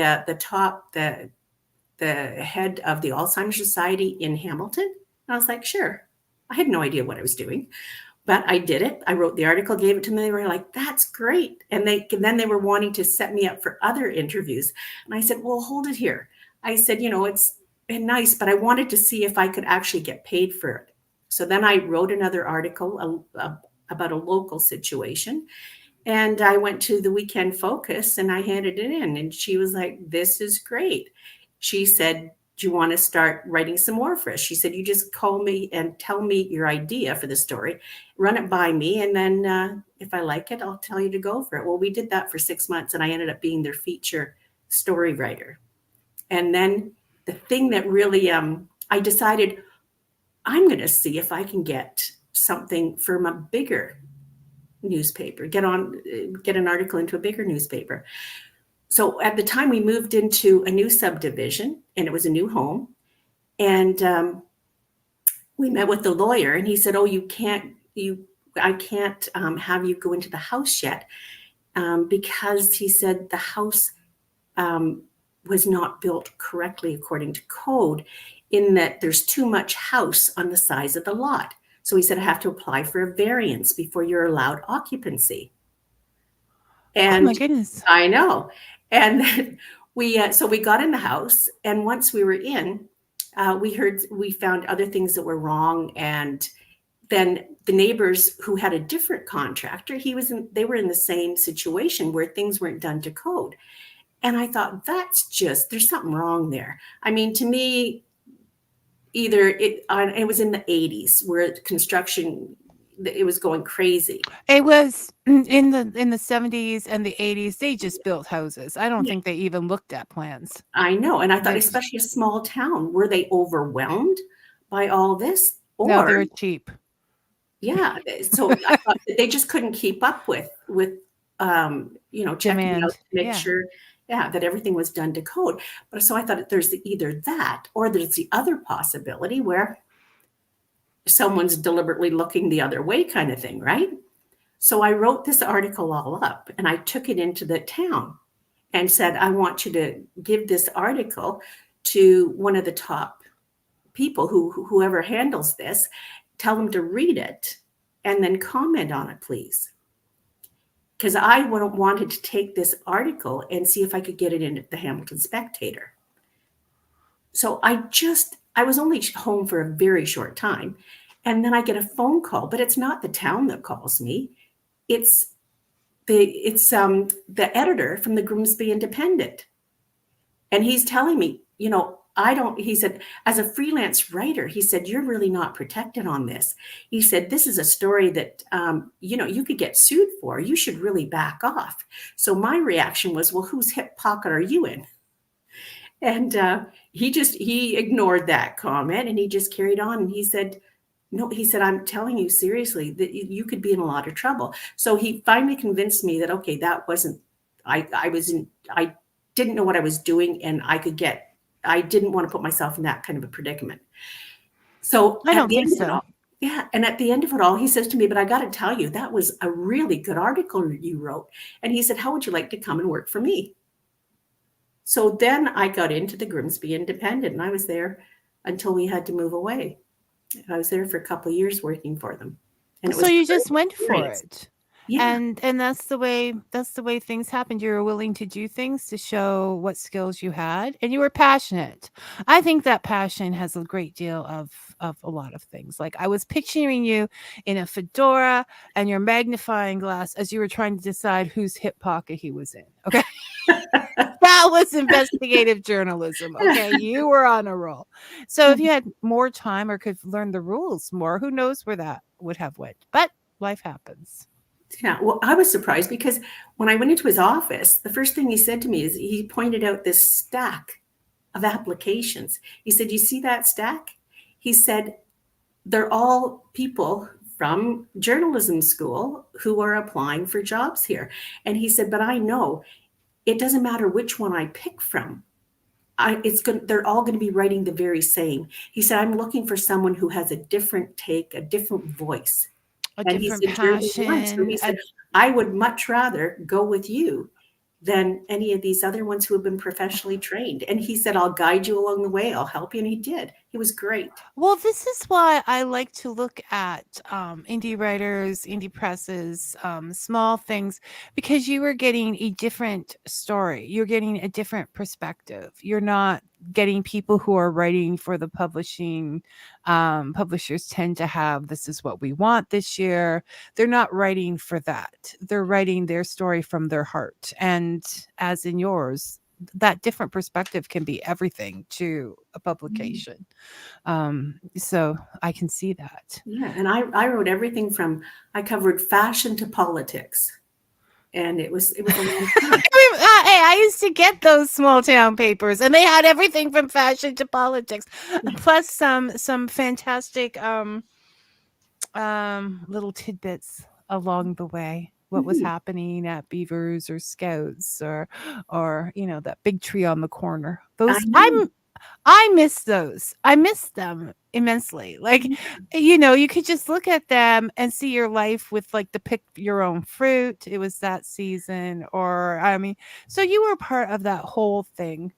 head of the Alzheimer's Society in Hamilton? And I was like, sure. I had no idea what I was doing. But I did it. I wrote the article, gave it to them. They were like, that's great. And then they were wanting to set me up for other interviews. And I said, well, hold it here. I said, it's been nice, but I wanted to see if I could actually get paid for it. So then I wrote another article about a local situation. And I went to the Weekend Focus and I handed it in. And she was like, this is great. She said, do you want to start writing some more for us? She said, you just call me and tell me your idea for the story, run it by me, and then if I like it, I'll tell you to go for it. Well, we did that for 6 months, and I ended up being their feature story writer. And then the thing that really, I decided I'm going to see if I can get something from a bigger newspaper, get an article into a bigger newspaper. So at the time we moved into a new subdivision, and it was a new home. And we met with the lawyer, and he said, oh, I can't have you go into the house yet, because he said the house was not built correctly according to code, in that there's too much house on the size of the lot. So he said, I have to apply for a variance before you're allowed occupancy. And
oh my goodness.
I know. And then so we got in the house, and once we were in, we found other things that were wrong. And then the neighbors who had a different contractor, they were in the same situation where things weren't done to code. And I thought, there's something wrong there. I mean, to me, it was in the 80s where construction, it was going crazy.
It was in the 70s and the 80s. They just built houses. I don't think they even looked at plans.
I know. And I thought, especially a small town, were they overwhelmed by all this?
No, they were cheap.
Yeah. So I thought that they just couldn't keep up with checking
demand.
out to make sure that everything was done to code. But so I thought there's either that, or there's the other possibility where someone's deliberately looking the other way, kind of thing, right? So I wrote this article all up, and I took it into the town and said, I want you to give this article to one of the top people, whoever handles this, tell them to read it and then comment on it, please. Because I wanted to take this article and see if I could get it in the Hamilton Spectator. So I was only home for a very short time. And then I get a phone call, but it's not the town that calls me. It's the editor from the Grimsby Independent. And he's telling me, he said, as a freelance writer, he said, you're really not protected on this. He said, this is a story that, you could get sued for. You should really back off. So my reaction was, well, whose hip pocket are you in? And he ignored that comment, and he just carried on. And he said, no, he said, I'm telling you seriously that you could be in a lot of trouble. So he finally convinced me that, okay, that wasn't, I didn't know what I was doing, and I didn't want to put myself in that kind of a predicament. So
I don't think so.
And at the end of it all, he says to me, but I got to tell you, that was a really good article you wrote. And he said, how would you like to come and work for me? So then I got into the Grimsby Independent, and I was there until we had to move away. I was there for a couple of years working for them. And
so you just went for it.
Yeah.
And that's the way things happened. You were willing to do things to show what skills you had, and you were passionate. I think that passion has a great deal of a lot of things. Like, I was picturing you in a fedora and your magnifying glass as you were trying to decide whose hip pocket he was in. Okay. That was investigative journalism. Okay. You were on a roll. So if you had more time or could learn the rules more, who knows where that would have went. But life happens.
Yeah, well, I was surprised because when I went into his office, the first thing he said to me is he pointed out this stack of applications. He said, you see that stack? He said, they're all people from journalism school who are applying for jobs here. And he said, but I know it doesn't matter which one I pick from. They're all going to be writing the very same. He said, I'm looking for someone who has a different take, a different voice.
And he said, passion.
So he said, I would much rather go with you than any of these other ones who have been professionally trained. And he said, I'll guide you along the way. I'll help you. And he did. He was great.
Well, this is why I like to look at indie writers, indie presses, small things, because you are getting a different story. You're getting a different perspective. You're not getting people who are writing for the publishing. Publishers tend to have, this is what we want this year. They're not writing for that. They're writing their story from their heart. And as in yours, that different perspective can be everything to a publication. So I can see that.
Yeah, and I wrote everything from, I covered fashion to politics, and it was a long time.
Hey, I used to get those small town papers, and they had everything from fashion to politics, plus some fantastic little tidbits along the way. What was happening at Beavers or Scouts or that big tree on the corner.
I
Those
know.
I miss those. I miss them immensely. Like, you could just look at them and see your life with like the pick your own fruit. It was that season, or I mean, so you were part of that whole thing.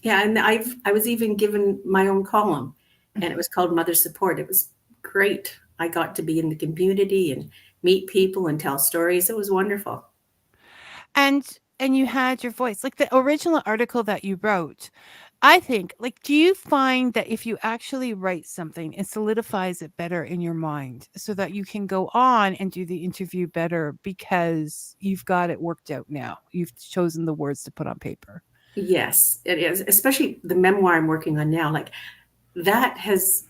Yeah, and I was even given my own column, and it was called Mother Support. It was great. I got to be in the community and meet people and tell stories. It was wonderful.
And you had your voice. Like the original article that you wrote, I think, like, do you find that if you actually write something, it solidifies it better in your mind so that you can go on and do the interview better because you've got it worked out now? You've chosen the words to put on paper.
Yes, it is. Especially the memoir I'm working on now. Like that has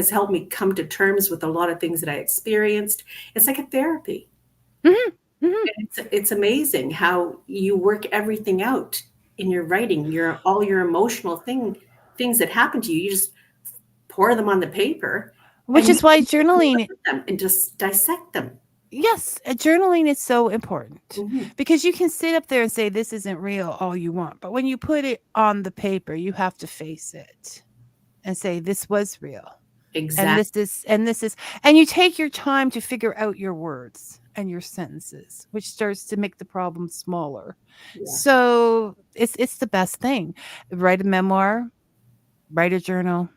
helped me come to terms with a lot of things that I experienced. It's like a therapy. It's amazing how you work everything out in your writing. All your emotional things that happen to you. You just pour them on the paper,
Which is why journaling
them and just dissect them.
Yes, journaling is so important because you can sit up there and say this isn't real all you want, but when you put it on the paper, you have to face it and say this was real.
Exactly.
And this is and you take your time to figure out your words and your sentences, which starts to make the problem smaller.
Yeah.
So it's the best thing. Write a memoir, write a journal,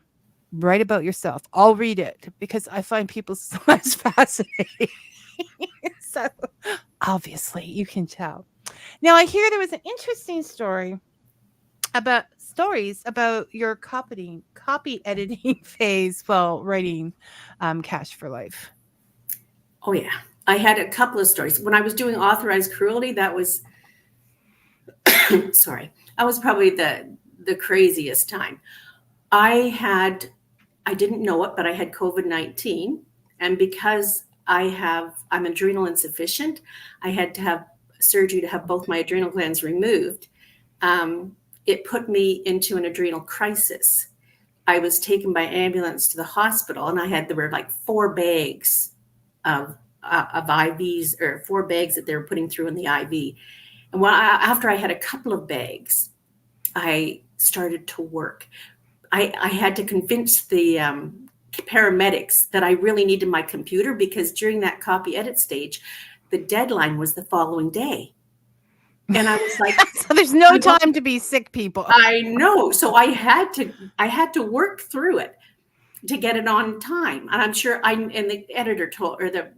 write about yourself. I'll read it because I find people so much fascinating. So obviously you can tell. Now I hear there was an interesting stories about your copy editing phase while writing Cash for Life.
Oh yeah. I had a couple of stories. When I was doing Authorized Cruelty, that was sorry. That was probably the craziest time. I didn't know it, but I had COVID-19. And because I'm adrenal insufficient, I had to have surgery to have both my adrenal glands removed. It put me into an adrenal crisis. I was taken by ambulance to the hospital, and there were like 4 bags of IVs, or 4 bags that they were putting through in the IV. And after I had a couple of bags, I started to work. I had to convince the paramedics that I really needed my computer, because during that copy edit stage, the deadline was the following day. And I was like,
so there's no time to be sick, people.
I know. So I had to work through it to get it on time. And I'm sure and the editor told, or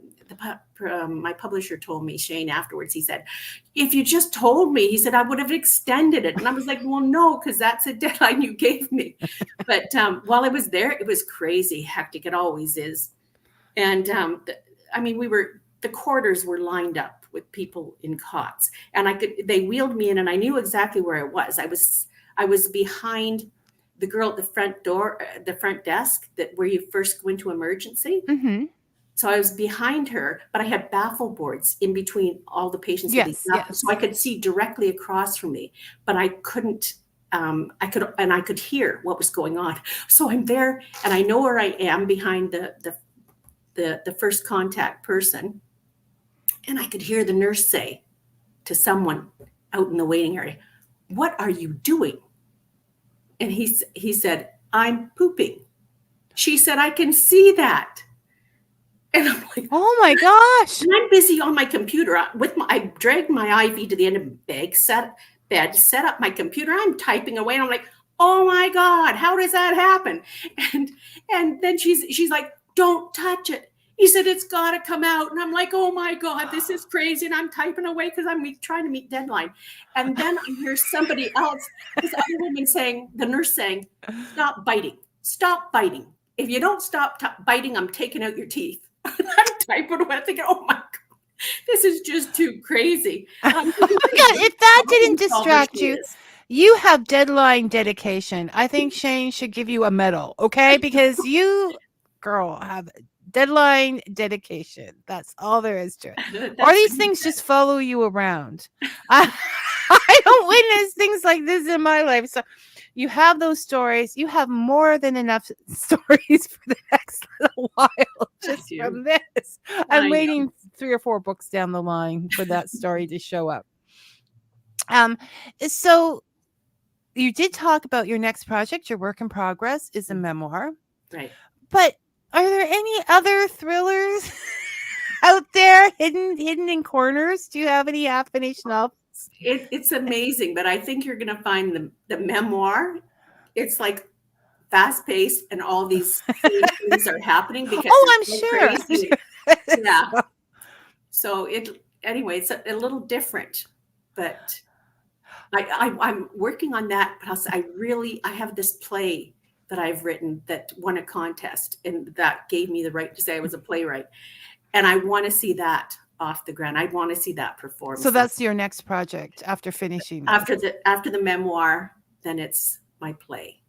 my publisher told me, Shane, afterwards, he said, if you just told me, he said, I would have extended it. And I was like, well, no, because that's a deadline you gave me. But while I was there, it was crazy hectic. It always is. And the quarters were lined up with people in cots, and they wheeled me in, and I knew exactly where I was. I was behind the girl at the front door, the front desk, where you first go into emergency. So I was behind her, but I had baffle boards in between all the patients.
Yes.
So I could see directly across from me, but I couldn't. I could hear what was going on. So I'm there, and I know where I am behind the first contact person. And I could hear the nurse say to someone out in the waiting area, what are you doing? And he said, I'm pooping. She said, I can see that. And I'm like,
oh my gosh.
And I'm busy on my computer I dragged my IV to the end of the bag, set up my computer. I'm typing away, and I'm like, oh my God, how does that happen? And then she's like, don't touch it. He said, it's got to come out. And I'm like, oh my God, this is crazy. And I'm typing away because I'm trying to meet deadline. And then I hear somebody else, this other woman the nurse saying, stop biting. Stop biting. If you don't stop biting, I'm taking out your teeth. I'm typing away, thinking, oh my God. This is just too crazy.
Oh my God, if that didn't distract you, you have deadline dedication. I think Shane should give you a medal, okay? Because you, girl, have deadline dedication. That's all there is to it. Or these things just follow you around. I, I don't witness things like this in my life. So you have those stories. You have more than enough stories for the next little while just from this. I'm waiting 3 or 4 books down the line for that story to show up. So you did talk about your next project, your work in progress is a memoir.
Right.
But are there any other thrillers out there hidden in corners? Do you have any half-finished novels?
It's amazing, but I think you're going to find the memoir. It's like fast-paced, and all these things are happening because
I'm
so
sure.
Crazy. Yeah. So anyway, it's a little different, but I'm working on that. Plus, I have this play that I've written that won a contest, and that gave me the right to say I was a playwright. And I want to see that off the ground. I want to see that performed.
So that's your next project after finishing this.
After the memoir, then it's my play.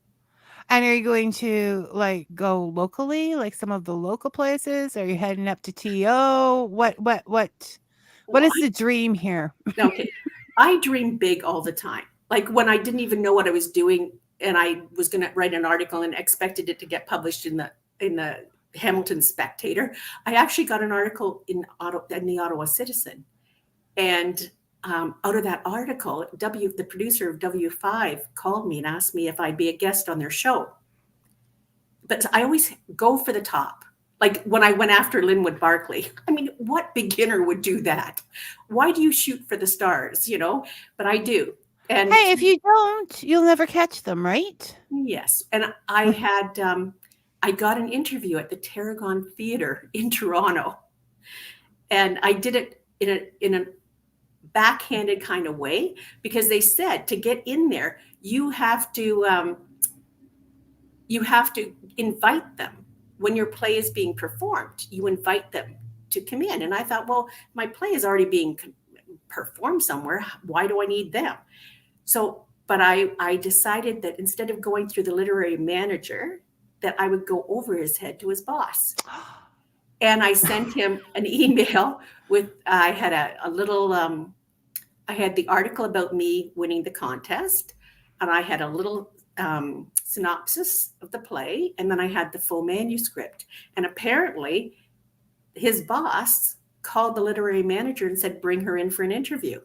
And are you going to go locally, like some of the local places? Are you heading up to TO? What is the dream here?
Okay. I dream big all the time. Like when I didn't even know what I was doing, and I was going to write an article and expected it to get published in the Hamilton Spectator. I actually got an article in the Ottawa Citizen, and out of that article, the producer of W5 called me and asked me if I'd be a guest on their show. But I always go for the top. Like when I went after Linwood Barclay, I mean, what beginner would do that? Why do you shoot for the stars? But I do. And
hey, if you don't, you'll never catch them, right?
Yes. And I had, I got an interview at the Tarragon Theatre in Toronto, and I did it in a backhanded kind of way, because they said to get in there, you have to invite them. When your play is being performed, you invite them to come in. And I thought, well, my play is already being performed somewhere. Why do I need them? So, but I decided that instead of going through the literary manager, that I would go over his head to his boss. And I sent him an email with, I had a little, I had the article about me winning the contest, and I had a little synopsis of the play, and then I had the full manuscript. And apparently his boss called the literary manager and said, bring her in for an interview.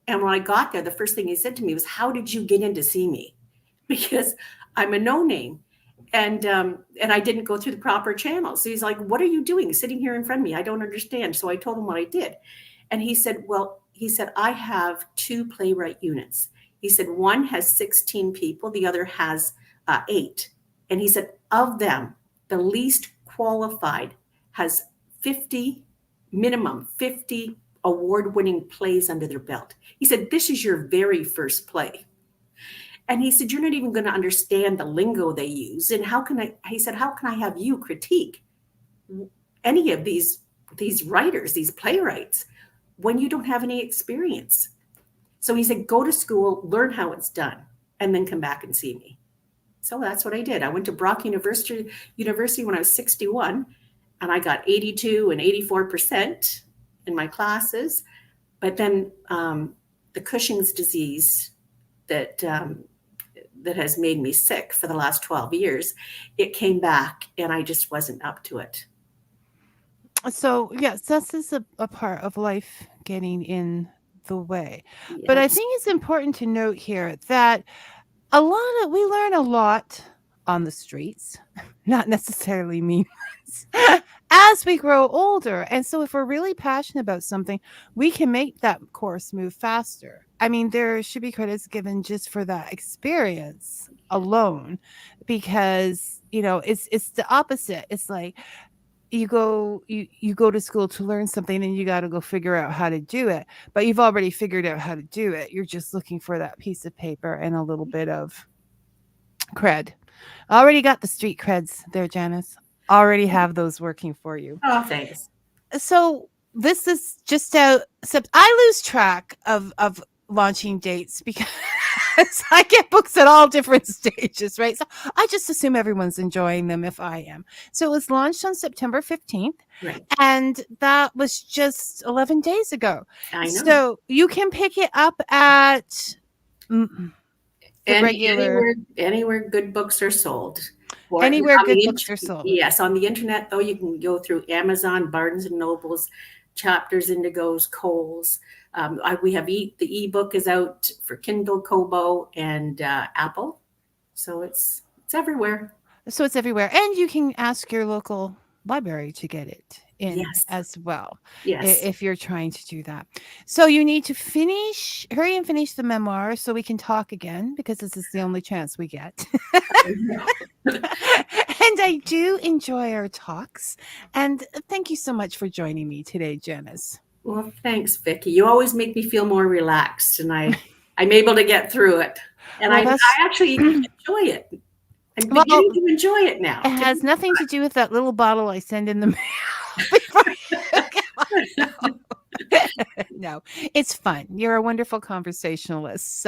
And when I got there, the first thing he said to me was, how did you get in to see me? Because I'm a no-name. And I didn't go through the proper channels. So he's like, what are you doing sitting here in front of me? I don't understand. So I told him what I did. And he said, I have 2 playwright units. He said, one has 16 people, the other has 8. And he said, of them, the least qualified has minimum 50 award-winning plays under their belt. He said, this is your very first play. And he said, you're not even going to understand the lingo they use. And he said, how can I have you critique any of these writers, these playwrights, when you don't have any experience? So he said, go to school, learn how it's done, and then come back and see me. So that's what I did. I went to Brock University when I was 61, and I got 82 and 84% in my classes. But then the Cushing's disease that has made me sick for the last 12 years, it came back, and I just wasn't up to it.
So yes, this is a part of life getting the way. Yes. But I think it's important to note here that we learn a lot on the streets, not necessarily mean ones, as we grow older. And so if we're really passionate about something, we can make that course move faster. I mean, there should be credits given just for that experience alone, because, it's the opposite. It's like, you go to school to learn something, and you got to go figure out how to do it. But you've already figured out how to do it. You're just looking for that piece of paper and a little bit of cred. Already got the street creds there, Janice. Already have those working for you.
Oh, thanks.
So this is just out. I lose track of launching dates because I get books at all different stages, right? So I just assume everyone's enjoying them if I am. So it was launched on September 15th,
Right.
and that was just 11 days ago.
I know.
So you can pick it up at the regular
Anywhere good books are sold. Or
anywhere
on
good
the
books are sold.
yes, on the internet though, you can go through Amazon, Barnes and Nobles, Chapters, Indigos, Kohl's. We have the ebook is out for Kindle, Kobo, and Apple, so it's everywhere.
So it's everywhere. And you can ask your local library to get it in
Yes,
as well
yes.
if you're trying to do that. So you need to hurry and finish the memoir so we can talk again because this is the only chance we get. And I do enjoy our talks. And thank you so much for joining me today, Janice.
Well, thanks, Vicky. You always make me feel more relaxed, and I'm able to get through it. And
Well,
I actually enjoy it. I'm
well,
beginning to enjoy it now.
it has nothing to do with that little bottle I send in the mail. Before no, it's fun. You're a wonderful conversationalist,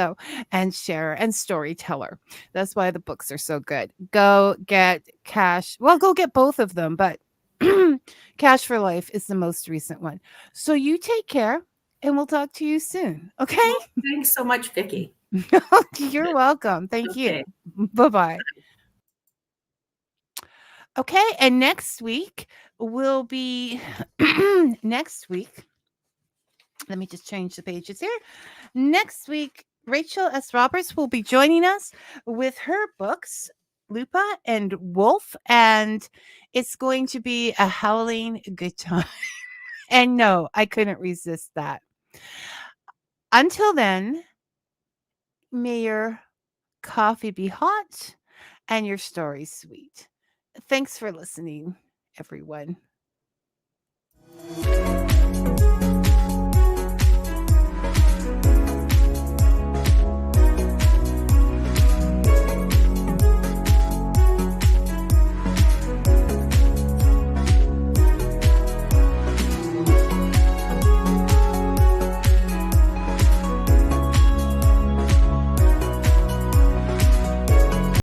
and sharer and storyteller. That's why the books are so good. Go get Cash. Well, go get both of them, but Cash for Life is the most recent one. So you take care, and we'll talk to you soon. Okay?
Well, thanks so much, Vicky.
You're welcome. Thank
Okay.
you. Bye-bye. Okay, and next week will be next week. Let me just change the pages here. Next week, Rachel S. Roberts will be joining us with her books, Lupa and Wolf, and it's going to be a howling good time. And no, I couldn't resist that. Until then, may your coffee be hot and your story sweet. Thanks for listening, everyone.